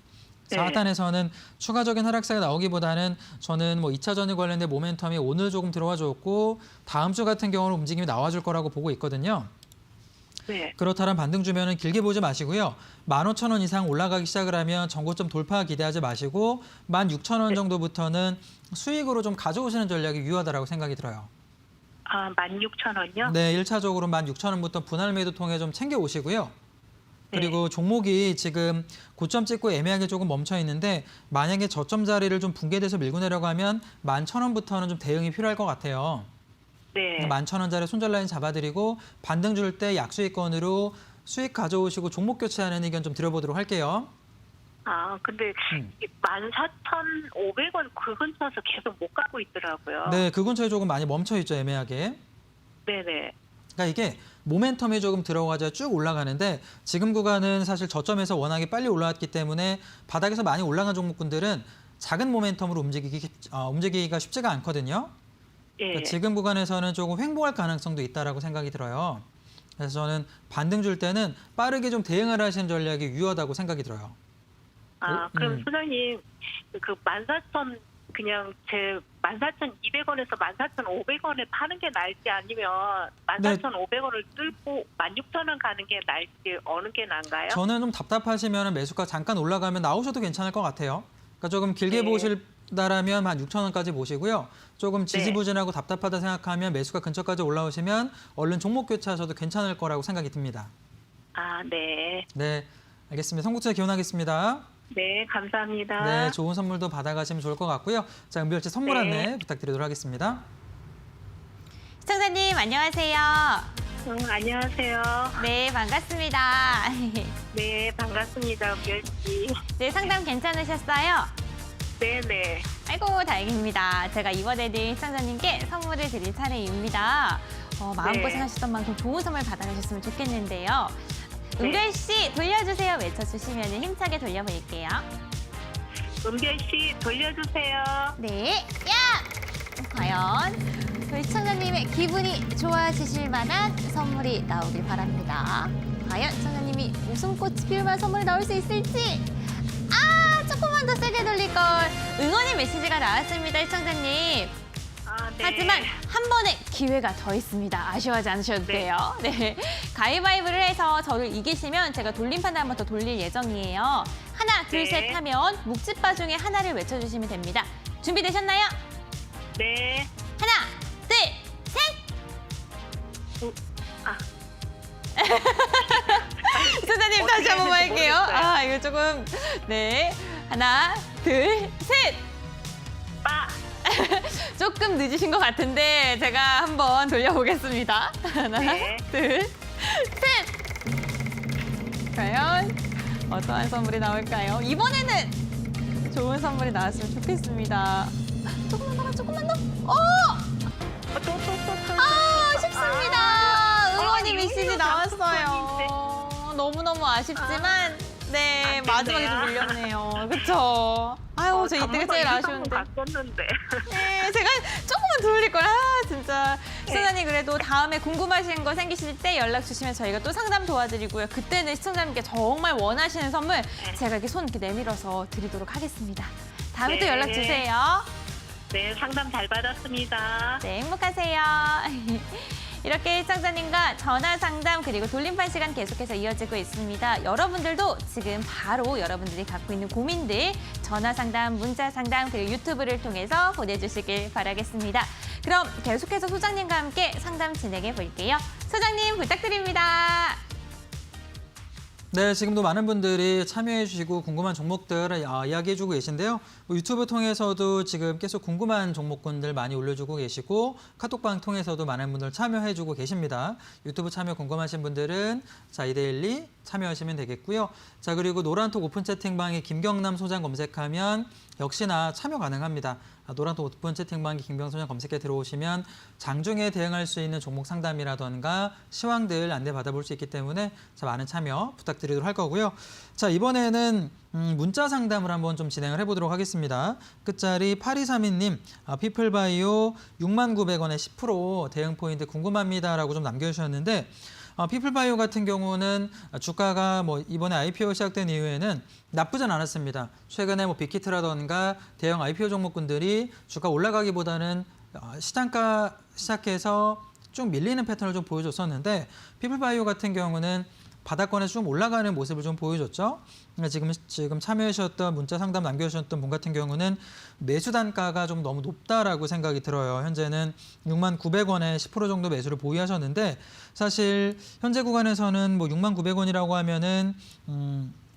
네. 4단에서는 추가적인 하락세가 나오기보다는 저는 2차 전지 관련된 모멘텀이 오늘 조금 들어와 줬고 다음 주 같은 경우는 움직임이 나와줄 거라고 보고 있거든요. 네. 그렇다면 반등 주면은 길게 보지 마시고요. 15,000원 이상 올라가기 시작을 하면 전고점 돌파 기대하지 마시고 16,000원 정도부터는 수익으로 좀 가져오시는 전략이 유효하다고 생각이 들어요. 16,000원요? 네, 1차적으로 16,000원부터 분할 매도 통해 좀 챙겨 오시고요. 그리고 종목이 지금 고점 찍고 애매하게 조금 멈춰 있는데 만약에 저점 자리를 좀 붕괴돼서 밀고 내려가면 11,000원부터는 좀 대응이 필요할 것 같아요. 네. 11,000원짜리 손절 라인 잡아드리고 반등 줄 때 약수익권으로 수익 가져오시고 종목 교체하는 의견 좀 드려보도록 할게요. 근데 14,500원 그 근처에서 계속 못 가고 있더라고요. 네, 그 근처에 조금 많이 멈춰 있죠, 애매하게. 네네. 그러니까 이게 모멘텀이 조금 들어가자 쭉 올라가는데 지금 구간은 사실 저점에서 워낙에 빨리 올라왔기 때문에 바닥에서 많이 올라간 종목군들은 작은 모멘텀으로 움직이기가 쉽지가 않거든요. 예. 그러니까 지금 구간에서는 조금 횡보할 가능성도 있다라고 생각이 들어요. 그래서 저는 반등 줄 때는 빠르게 좀 대응을 하시는 전략이 유효하다고 생각이 들어요. 그럼 소장님 그 14,000 그냥 제 14,200원에서 14,500원에 파는 게 나을지 아니면 14,500원을 뚫고 16,000원 가는 게 나을지 어느 게 나은가요? 저는 좀 답답하시면 매수가 잠깐 올라가면 나오셔도 괜찮을 것 같아요. 그러니까 조금 길게 네. 보실다라면 한 6,000원까지 보시고요. 조금 지지부진하고 답답하다 생각하면 매수가 근처까지 올라오시면 얼른 종목 교체하셔도 괜찮을 거라고 생각이 듭니다. 네. 네, 알겠습니다. 선곡제 기원하겠습니다. 네, 감사합니다. 네, 좋은 선물도 받아가시면 좋을 것 같고요. 자, 은비월치 선물 네. 안내 부탁드리도록 하겠습니다. 시청자님 안녕하세요. 안녕하세요. 네, 반갑습니다. 네, 반갑습니다. 멸치. 네, 상담 괜찮으셨어요? 네네. 아이고, 다행입니다. 제가 이번에는 시청자님께 선물을 드릴 차례입니다. 마음고생하셨던 만큼 좋은 선물 받아가셨으면 좋겠는데요. 은별 씨 돌려주세요 외쳐주시면 힘차게 돌려볼게요. 은별 씨 돌려주세요. 네, 야! 과연 저희 시청자님의 기분이 좋아지실 만한 선물이 나오길 바랍니다. 과연 시청자님이 웃음꽃이 피울 만한 선물이 나올 수 있을지. 조금만 더 세게 돌릴걸. 응원의 메시지가 나왔습니다, 시청자님. 네. 하지만 한 번의 기회가 더 있습니다. 아쉬워하지 않으셔도 돼요. 네. 가위바위보를 해서 저를 이기시면 제가 돌림판을 한 번 더 돌릴 예정이에요. 하나, 둘, 네. 셋 하면 묵찌빠 중에 하나를 외쳐주시면 됩니다. 준비되셨나요? 네. 하나, 둘, 셋! 선생님 다시 한 번만 할게요. 이거 조금. 네. 하나, 둘, 셋! 빠. 조금 늦으신 것 같은데 제가 한번 돌려보겠습니다. 하나, 네. 둘, 셋! 과연 어떠한 선물이 나올까요? 이번에는 좋은 선물이 나왔으면 좋겠습니다. 조금만 더, 조금만 더. 쉽습니다. 응원의 메시지 나왔어요. 너무너무 아쉽지만 네, 안 마지막에 좀 됐네요. 밀렸네요. 그렇죠? 아유, 저 이때가 제일 아쉬운데. 갔었는데. 네, 제가 조금만 더 올릴 걸. 진짜. 시청자님 그래도 다음에 궁금하신 거 생기실 때 연락 주시면 저희가 또 상담 도와드리고요. 그때는 시청자님께 정말 원하시는 선물 제가 이렇게 손 이렇게 내밀어서 드리도록 하겠습니다. 다음에 또 네. 연락 주세요. 네, 상담 잘 받았습니다. 네, 행복하세요. 이렇게 시청자님과 전화 상담 그리고 돌림판 시간 계속해서 이어지고 있습니다. 여러분들도 지금 바로 여러분들이 갖고 있는 고민들 전화 상담, 문자 상담 그리고 유튜브를 통해서 보내주시길 바라겠습니다. 그럼 계속해서 소장님과 함께 상담 진행해 볼게요. 소장님 부탁드립니다. 네, 지금도 많은 분들이 참여해 주시고 궁금한 종목들 이야기해 주고 계신데요. 유튜브 통해서도 지금 계속 궁금한 종목군들 많이 올려주고 계시고 카톡방 통해서도 많은 분들 참여해 주고 계십니다. 유튜브 참여 궁금하신 분들은 자, 이데일리 참여하시면 되겠고요. 자, 그리고 노란톡 오픈 채팅방에 김경남 소장 검색하면 역시나 참여 가능합니다. 노란톡 오픈 채팅방에 김경남 소장 검색해 들어오시면 장중에 대응할 수 있는 종목 상담이라던가 시황들 안내 받아볼 수 있기 때문에 자, 많은 참여 부탁드리도록 할 거고요. 자, 이번에는 문자 상담을 한번 좀 진행을 해보도록 하겠습니다. 끝자리 8232님, 피플바이오 69,000원에 10% 대응 포인트 궁금합니다라고 좀 남겨주셨는데 피플바이오 같은 경우는 주가가 이번에 IPO 시작된 이후에는 나쁘진 않았습니다. 최근에 빅히트라던가 대형 IPO 종목군들이 주가 올라가기보다는 시장가 시작해서 쭉 밀리는 패턴을 좀 보여줬었는데 피플바이오 같은 경우는 바닥권에 좀 올라가는 모습을 좀 보여줬죠. 지금 참여하셨던 문자 상담 남겨주셨던 분 같은 경우는 매수 단가가 좀 너무 높다라고 생각이 들어요. 현재는 69,000원에 10% 정도 매수를 보유하셨는데 사실 현재 구간에서는 69,000원이라고 하면은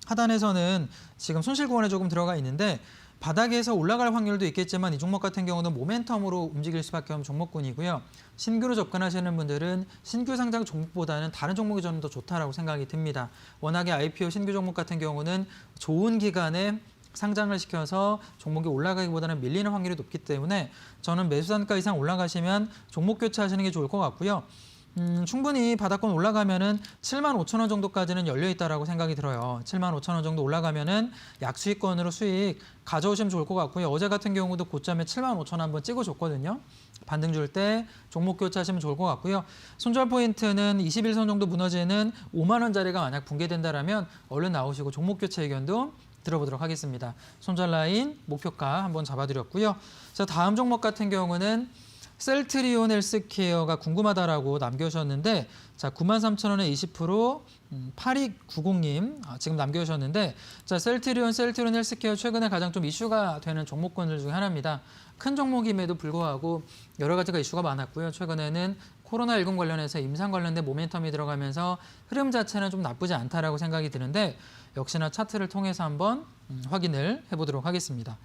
하단에서는 지금 손실 구간에 조금 들어가 있는데 바닥에서 올라갈 확률도 있겠지만 이 종목 같은 경우는 모멘텀으로 움직일 수밖에 없는 종목군이고요. 신규로 접근하시는 분들은 신규 상장 종목보다는 다른 종목이 저는 더 좋다라고 생각이 듭니다. 워낙에 IPO 신규 종목 같은 경우는 좋은 기간에 상장을 시켜서 종목이 올라가기보다는 밀리는 확률이 높기 때문에 저는 매수 단가 이상 올라가시면 종목 교체하시는 게 좋을 것 같고요. 충분히 바닥권 올라가면은 75,000원 정도까지는 열려 있다라고 생각이 들어요. 75,000원 정도 올라가면은 약수익권으로 수익 가져오시면 좋을 것 같고요. 어제 같은 경우도 고점에 75,000원 한번 찍어줬거든요. 반등 줄 때 종목 교체하시면 좋을 것 같고요. 손절 포인트는 21선 정도 무너지는 5만 원짜리가 만약 붕괴된다라면 얼른 나오시고 종목 교체 의견도 들어보도록 하겠습니다. 손절 라인 목표가 한번 잡아드렸고요. 자, 다음 종목 같은 경우는 셀트리온 헬스케어가 궁금하다라고 남겨주셨는데 자, 93,000원에 20% 8290님 지금 남겨주셨는데 자, 셀트리온 헬스케어 최근에 가장 좀 이슈가 되는 종목군들 중에 하나입니다. 큰 종목임에도 불구하고 여러 가지가 이슈가 많았고요. 최근에는 코로나19 관련해서 임상 관련된 모멘텀이 들어가면서 흐름 자체는 좀 나쁘지 않다라고 생각이 드는데 역시나 차트를 통해서 한번 확인을 해보도록 하겠습니다.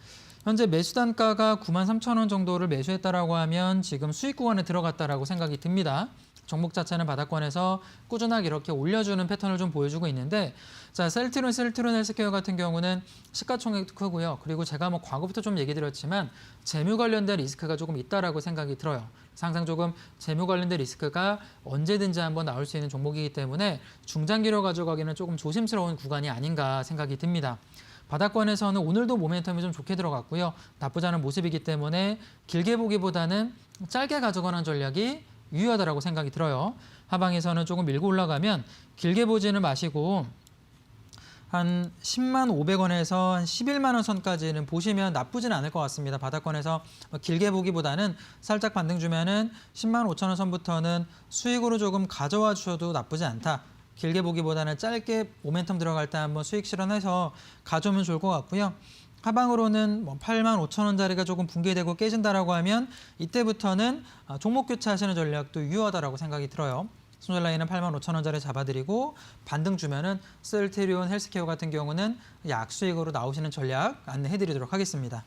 현재 매수 단가가 93,000원 정도를 매수했다라고 하면 지금 수익 구간에 들어갔다라고 생각이 듭니다. 종목 자체는 바닥권에서 꾸준하게 이렇게 올려주는 패턴을 좀 보여주고 있는데 자, 셀트리온 헬스케어 같은 경우는 시가총액도 크고요. 그리고 제가 과거부터 좀 얘기 드렸지만 재무 관련된 리스크가 조금 있다라고 생각이 들어요. 항상 조금 재무 관련된 리스크가 언제든지 한번 나올 수 있는 종목이기 때문에 중장기로 가져가기는 조금 조심스러운 구간이 아닌가 생각이 듭니다. 바닥권에서는 오늘도 모멘텀이 좀 좋게 들어갔고요. 나쁘지 않은 모습이기 때문에 길게 보기보다는 짧게 가져가는 전략이 유효하다고 생각이 들어요. 하방에서는 조금 밀고 올라가면 길게 보지는 마시고 한 10만 500원에서 한 11만 원 선까지는 보시면 나쁘진 않을 것 같습니다. 바닥권에서 길게 보기보다는 살짝 반등 주면은 10만 5천 원 선부터는 수익으로 조금 가져와 주셔도 나쁘지 않다. 길게 보기보다는 짧게 모멘텀 들어갈 때 한번 수익 실현해서 가져오면 좋을 것 같고요. 하방으로는 8만 5천 원짜리가 조금 붕괴되고 깨진다라고 하면 이때부터는 종목 교체하시는 전략도 유효하다라고 생각이 들어요. 손절 라인은 8만 5천 원짜리 잡아드리고 반등 주면은 셀트리온 헬스케어 같은 경우는 약수익으로 나오시는 전략 안내해드리도록 하겠습니다.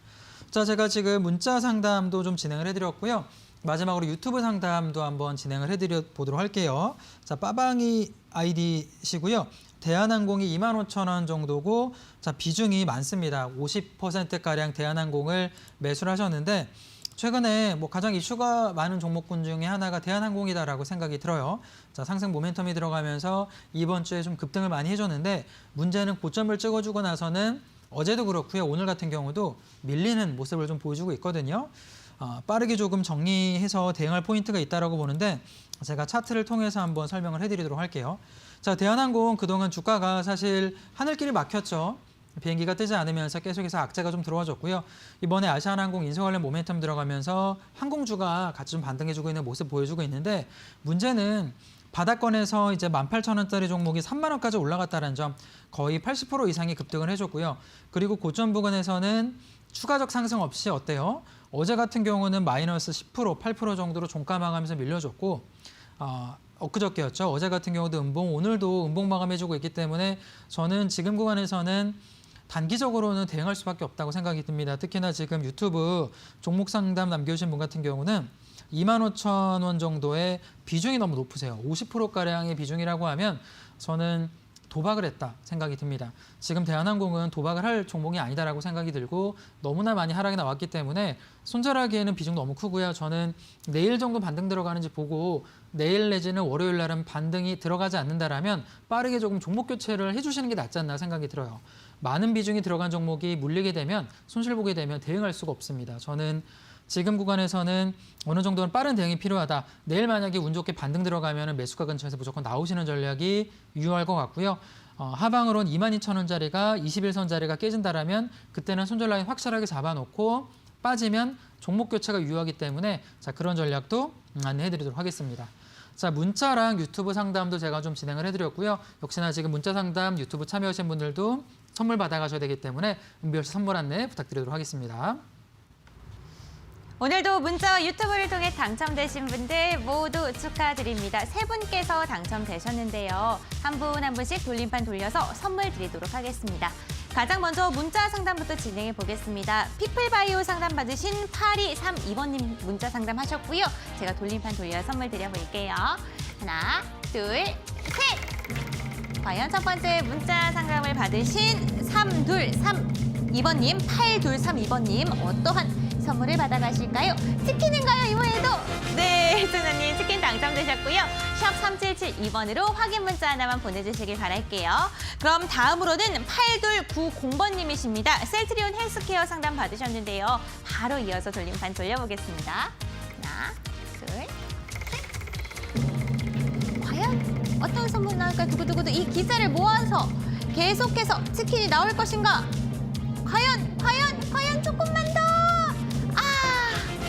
자, 제가 지금 문자 상담도 좀 진행을 해드렸고요. 마지막으로 유튜브 상담도 한번 진행을 해드려 보도록 할게요. 자, 빠방이 아이디시고요. 대한항공이 25,000원 정도고 자, 비중이 많습니다. 50%가량 대한항공을 매수를 하셨는데 최근에 가장 이슈가 많은 종목군 중에 하나가 대한항공이다라고 생각이 들어요. 자, 상승 모멘텀이 들어가면서 이번 주에 좀 급등을 많이 해줬는데 문제는 고점을 찍어주고 나서는 어제도 그렇고요. 오늘 같은 경우도 밀리는 모습을 좀 보여주고 있거든요. 빠르게 조금 정리해서 대응할 포인트가 있다고 보는데 제가 차트를 통해서 한번 설명을 해드리도록 할게요. 자, 대한항공 그동안 주가가 사실 하늘길이 막혔죠. 비행기가 뜨지 않으면서 계속해서 악재가 좀 들어와줬고요. 이번에 아시아나항공 인수 관련 모멘텀 들어가면서 항공주가 같이 좀 반등해주고 있는 모습 보여주고 있는데 문제는 바닥권에서 이제 18,000원짜리 종목이 3만 원까지 올라갔다는 점, 거의 80% 이상이 급등을 해줬고요. 그리고 고점 부근에서는 추가적 상승 없이 어때요? 어제 같은 경우는 마이너스 10%, 8% 정도로 종가 마감에서 밀려줬고 엊그저께였죠. 어제 같은 경우도 음봉, 오늘도 음봉 마감해주고 있기 때문에 저는 지금 구간에서는 단기적으로는 대응할 수밖에 없다고 생각이 듭니다. 특히나 지금 유튜브 종목 상담 남겨주신 분 같은 경우는 25,000원 정도의 비중이 너무 높으세요. 50%가량의 비중이라고 하면 저는 도박을 했다 생각이 듭니다. 지금 대한항공은 도박을 할 종목이 아니다라고 생각이 들고 너무나 많이 하락이 나왔기 때문에 손절하기에는 비중 너무 크고요. 저는 내일 정도 반등 들어가는지 보고 내일 내지는 월요일 날은 반등이 들어가지 않는다라면 빠르게 조금 종목 교체를 해주시는 게 낫지 않나 생각이 들어요. 많은 비중이 들어간 종목이 물리게 되면 손실 보게 되면 대응할 수가 없습니다. 저는 지금 구간에서는 어느 정도는 빠른 대응이 필요하다. 내일 만약에 운 좋게 반등 들어가면 매수가 근처에서 무조건 나오시는 전략이 유효할 것 같고요. 하방으로는 22,000원짜리가 21선 자리가 깨진다라면 그때는 손절 라인 확실하게 잡아놓고 빠지면 종목 교체가 유효하기 때문에 자, 그런 전략도 안내해드리도록 하겠습니다. 자, 문자랑 유튜브 상담도 제가 좀 진행을 해드렸고요. 역시나 지금 문자 상담 유튜브 참여하신 분들도 선물 받아가셔야 되기 때문에 은별씨 선물 안내 부탁드리도록 하겠습니다. 오늘도 문자와 유튜브를 통해 당첨되신 분들 모두 축하드립니다. 3분께서 당첨되셨는데요. 한 분 한 분씩 돌림판 돌려서 선물 드리도록 하겠습니다. 가장 먼저 문자 상담부터 진행해 보겠습니다. 피플바이오 상담 받으신 8232번님 문자 상담하셨고요. 제가 돌림판 돌려 선물 드려볼게요. 하나, 둘, 셋! 과연 첫 번째 문자 상담을 받으신 3232번님, 8232번님 어떠한 선물을 받아가실까요? 치킨인가요, 이번에도? 네, 소장님 치킨 당첨되셨고요. 샵 3772번으로 확인 문자 하나만 보내주시길 바랄게요. 그럼 다음으로는 8290번님이십니다. 셀트리온 헬스케어 상담 받으셨는데요. 바로 이어서 돌림판 돌려보겠습니다. 하나, 둘, 셋. 과연 어떤 선물 나올까요? 두구두구두 이 기세를 모아서 계속해서 치킨이 나올 것인가? 과연 조금만 더!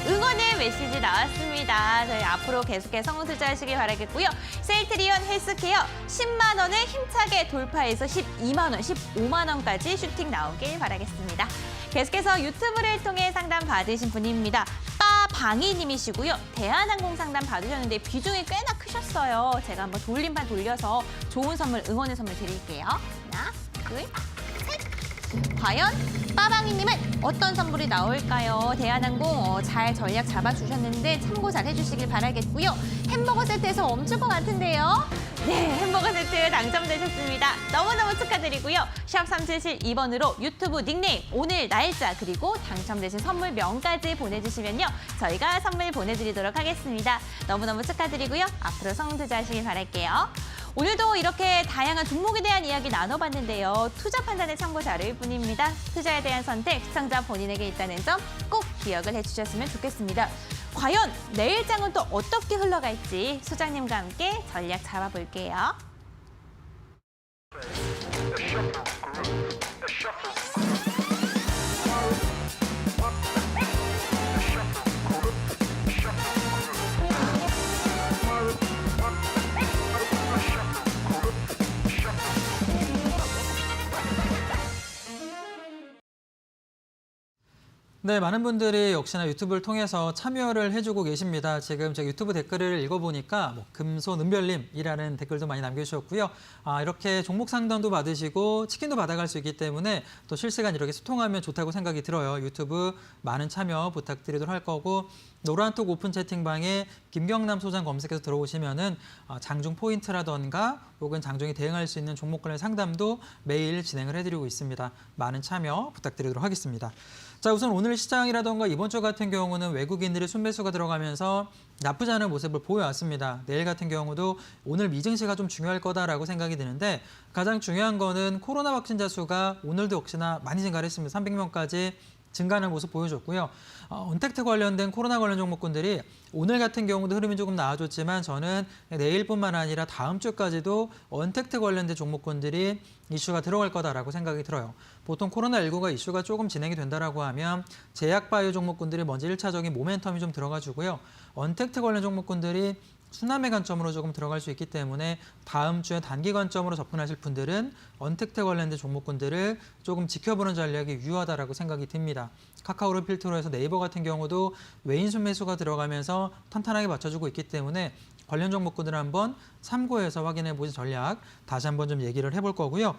응원의 메시지 나왔습니다. 저희 앞으로 계속해서 성공 투자하시길 바라겠고요. 셀트리온 헬스케어 10만 원을 힘차게 돌파해서 12만 원, 15만 원까지 슈팅 나오길 바라겠습니다. 계속해서 유튜브를 통해 상담 받으신 분입니다. 빠방이님이시고요. 대한항공 상담 받으셨는데 비중이 꽤나 크셨어요. 제가 한번 돌림판 돌려서 좋은 선물, 응원의 선물 드릴게요. 하나, 둘, 셋. 과연 빠방이님은 어떤 선물이 나올까요? 대한항공 잘 전략 잡아주셨는데 참고 잘 해주시길 바라겠고요. 햄버거 세트에서 멈출 것 같은데요. 네, 햄버거 세트 당첨되셨습니다. 너무너무 축하드리고요. 샵 3772번으로 유튜브 닉네임, 오늘 날짜 그리고 당첨되신 선물명까지 보내주시면요. 저희가 선물 보내드리도록 하겠습니다. 너무너무 축하드리고요. 앞으로 성공 투자하시길 바랄게요. 오늘도 이렇게 다양한 종목에 대한 이야기 나눠봤는데요. 투자 판단의 참고 자료일 뿐입니다. 투자에 대한 선택, 시청자 본인에게 있다는 점 꼭 기억을 해주셨으면 좋겠습니다. 과연 내일장은 또 어떻게 흘러갈지 소장님과 함께 전략 잡아볼게요. 네, 많은 분들이 역시나 유튜브를 통해서 참여를 해주고 계십니다. 지금 제가 유튜브 댓글을 읽어보니까 금손은별님이라는 댓글도 많이 남겨주셨고요. 이렇게 종목 상담도 받으시고 치킨도 받아갈 수 있기 때문에 또 실시간 이렇게 소통하면 좋다고 생각이 들어요. 유튜브 많은 참여 부탁드리도록 할 거고 노란톡 오픈 채팅방에 김경남 소장 검색해서 들어오시면은 장중 포인트라던가 혹은 장중에 대응할 수 있는 종목 관련 상담도 매일 진행을 해드리고 있습니다. 많은 참여 부탁드리도록 하겠습니다. 자, 우선 오늘 오늘 시장이라던가 이번 주 같은 경우는 외국인들의 순매수가 들어가면서 나쁘지 않은 모습을 보여왔습니다. 내일 같은 경우도 오늘 미증시가 좀 중요할 거다라고 생각이 드는데 가장 중요한 거는 코로나 확진자 수가 오늘도 역시나 많이 증가를 했습니다. 300명까지 증가하는 모습 보여줬고요. 언택트 관련된 코로나 관련 종목군들이 오늘 같은 경우도 흐름이 조금 나아졌지만 저는 내일뿐만 아니라 다음 주까지도 언택트 관련된 종목군들이 이슈가 들어갈 거다라고 생각이 들어요. 보통 코로나19가 이슈가 조금 진행이 된다라고 하면 제약바이오 종목군들이 먼저 1차적인 모멘텀이 좀 들어가지고요. 언택트 관련 종목군들이 순환매 관점으로 조금 들어갈 수 있기 때문에 다음 주에 단기 관점으로 접근하실 분들은 언택트 관련된 종목군들을 조금 지켜보는 전략이 유효하다라고 생각이 듭니다. 카카오를 필두로 해서 네이버 같은 경우도 외인 순매수가 들어가면서 탄탄하게 받쳐주고 있기 때문에 관련 종목군들을 한번 참고해서 확인해 보신 전략 다시 한번 좀 얘기를 해볼 거고요.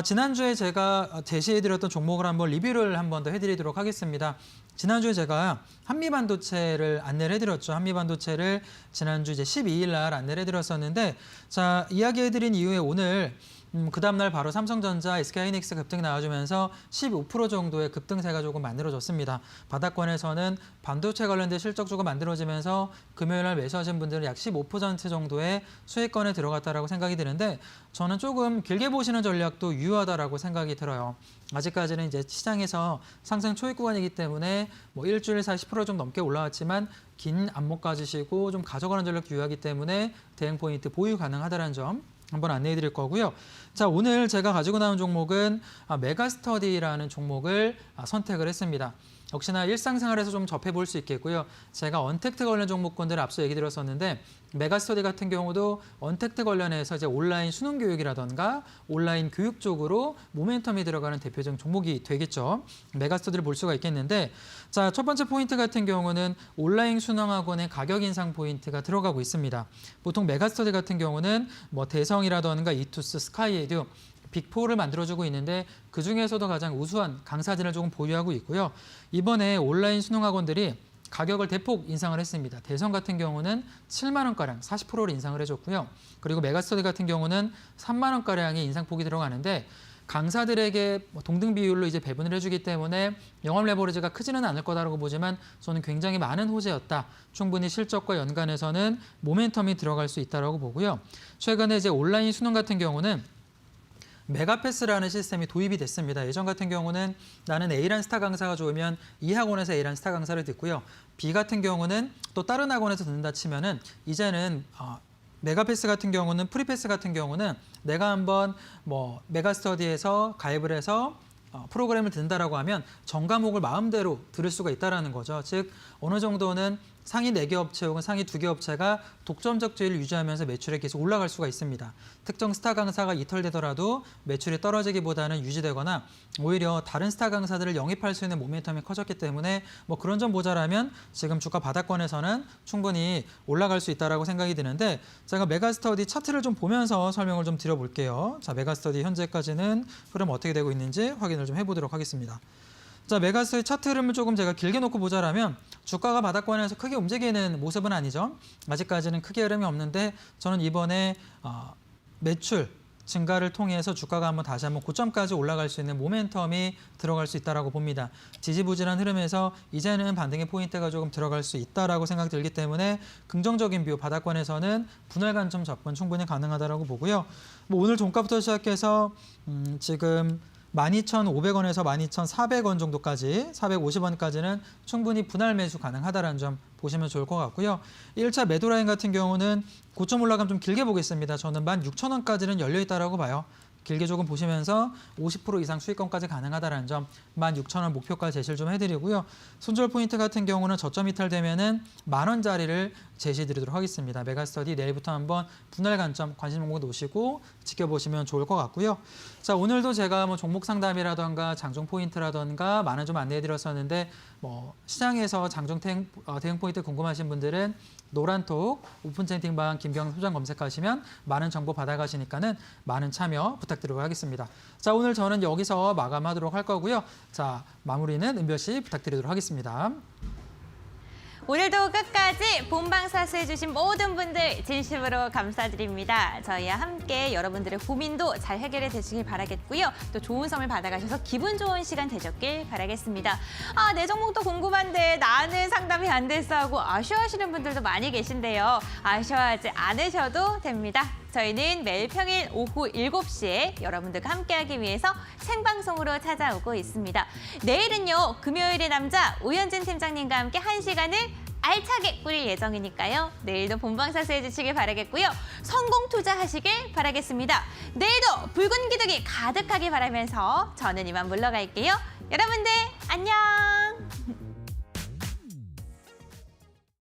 지난주에 제가 제시해드렸던 종목을 한번 리뷰를 한번 더 해드리도록 하겠습니다. 지난주에 제가 한미반도체를 안내를 해드렸죠. 한미반도체를 지난주 이제 12일 날 안내를 해드렸었는데, 자, 이야기해드린 이후에 오늘 그 다음날 바로 삼성전자, SK하이닉스 급등 나와주면서 15% 정도의 급등세가 조금 만들어졌습니다. 바닥권에서는 반도체 관련된 실적주가 만들어지면서 금요일 날 매수하신 분들은 약 15% 정도의 수익권에 들어갔다라고 생각이 드는데 저는 조금 길게 보시는 전략도 유효하다라고 생각이 들어요. 아직까지는 이제 시장에서 상승 초입 구간이기 때문에 뭐 일주일 사이 10% 좀 넘게 올라왔지만 긴 안목 가지시고 좀 가져가는 전략도 유효하기 때문에 대응 포인트 보유 가능하다는 점 한번 안내해 드릴 거고요. 자, 오늘 제가 가지고 나온 종목은 메가스터디라는 종목을 선택을 했습니다. 역시나 일상생활에서 좀 접해볼 수 있겠고요. 제가 언택트 관련 종목군들 앞서 얘기 드렸었는데 메가스터디 같은 경우도 언택트 관련해서 이제 온라인 수능 교육이라던가 온라인 교육 쪽으로 모멘텀이 들어가는 대표적인 종목이 되겠죠. 메가스터디를 볼 수가 있겠는데 자, 첫 번째 포인트 같은 경우는 온라인 수능 학원의 가격 인상 포인트가 들어가고 있습니다. 보통 메가스터디 같은 경우는 뭐 대성이라던가 이투스, 스카이에듀 빅4를 만들어주고 있는데 그중에서도 가장 우수한 강사진을 조금 보유하고 있고요. 이번에 온라인 수능학원들이 가격을 대폭 인상을 했습니다. 대성 같은 경우는 7만 원가량 40%를 인상을 해줬고요. 그리고 메가스터디 같은 경우는 3만 원가량의 인상폭이 들어가는데 강사들에게 동등 비율로 이제 배분을 해주기 때문에 영업 레버리지가 크지는 않을 거다라고 보지만 저는 굉장히 많은 호재였다. 충분히 실적과 연관해서는 모멘텀이 들어갈 수 있다라고 보고요. 최근에 이제 온라인 수능 같은 경우는 메가패스라는 시스템이 도입이 됐습니다. 예전 같은 경우는 나는 A란 스타 강사가 좋으면 이 학원에서 A란 스타 강사를 듣고요. B 같은 경우는 또 다른 학원에서 듣는다 치면은 이제는 메가패스 같은 경우는 프리패스 같은 경우는 내가 한번 뭐 메가스터디에서 가입을 해서 프로그램을 듣는다라고 하면 전 과목을 마음대로 들을 수가 있다라는 거죠. 즉 어느 정도는 상위 4개 업체 혹은 상위 2개 업체가 독점적 지위를 유지하면서 매출이 계속 올라갈 수가 있습니다. 특정 스타 강사가 이탈되더라도 매출이 떨어지기보다는 유지되거나 오히려 다른 스타 강사들을 영입할 수 있는 모멘텀이 커졌기 때문에 뭐 그런 점 보자라면 지금 주가 바닥권에서는 충분히 올라갈 수 있다라고 생각이 드는데 제가 메가스터디 차트를 좀 보면서 설명을 좀 드려볼게요. 자, 메가스터디 현재까지는 흐름 어떻게 되고 있는지 확인을 좀 해보도록 하겠습니다. 자, 메가스터디 차트 흐름을 조금 제가 길게 놓고 보자라면 주가가 바닥권에서 크게 움직이는 모습은 아니죠. 아직까지는 크게 흐름이 없는데 저는 이번에 매출 증가를 통해서 주가가 다시 한번 고점까지 올라갈 수 있는 모멘텀이 들어갈 수 있다라고 봅니다. 지지부진한 흐름에서 이제는 반등의 포인트가 조금 들어갈 수 있다라고 생각이 들기 때문에 긍정적인 뷰 바닥권에서는 분할 관점 접근 충분히 가능하다라고 보고요. 뭐 오늘 종가부터 시작해서 지금 12,500원에서 12,400원 정도까지 450원까지는 충분히 분할 매수 가능하다는 점 보시면 좋을 것 같고요. 1차 매도 라인 같은 경우는 고점 올라가면 좀 길게 보겠습니다. 저는 16,000원까지는 열려있다라고 봐요. 길게 조금 보시면서 50% 이상 수익권까지 가능하다는 점 16,000원 목표까지 제시를 좀 해드리고요. 손절 포인트 같은 경우는 저점 이탈되면은 10,000원짜리를 제시드리도록 하겠습니다. 메가스터디 내일부터 한번 분할 관점 관심 종목 놓으시고 지켜보시면 좋을 것 같고요. 자, 오늘도 제가 뭐 종목 상담이라던가 장중 포인트라던가 많은 좀 안내해드렸었는데 뭐 시장에서 장중 대응 포인트 궁금하신 분들은 노란톡 오픈 채팅방 김경남 소장 검색하시면 많은 정보 받아가시니까는 많은 참여 부탁드리도록 하겠습니다. 자, 오늘 저는 여기서 마감하도록 할 거고요. 자, 마무리는 은별 씨 부탁드리도록 하겠습니다. 오늘도 끝까지 본방사수해주신 모든 분들 진심으로 감사드립니다. 저희와 함께 여러분들의 고민도 잘 해결해 되시길 바라겠고요. 또 좋은 선물 받아가셔서 기분 좋은 시간 되셨길 바라겠습니다. 아, 내 종목도 궁금한데 나는 상담이 안 됐어 하고 아쉬워하시는 분들도 많이 계신데요. 아쉬워하지 않으셔도 됩니다. 저희는 매일 평일 오후 7시에 여러분들과 함께하기 위해서 생방송으로 찾아오고 있습니다. 내일은요, 금요일의 남자 오현진 팀장님과 함께 1시간을 알차게 꾸릴 예정이니까요. 내일도 본방사수 해주시길 바라겠고요. 성공 투자하시길 바라겠습니다. 내일도 붉은 기둥이 가득하길 바라면서 저는 이만 물러갈게요. 여러분들 안녕!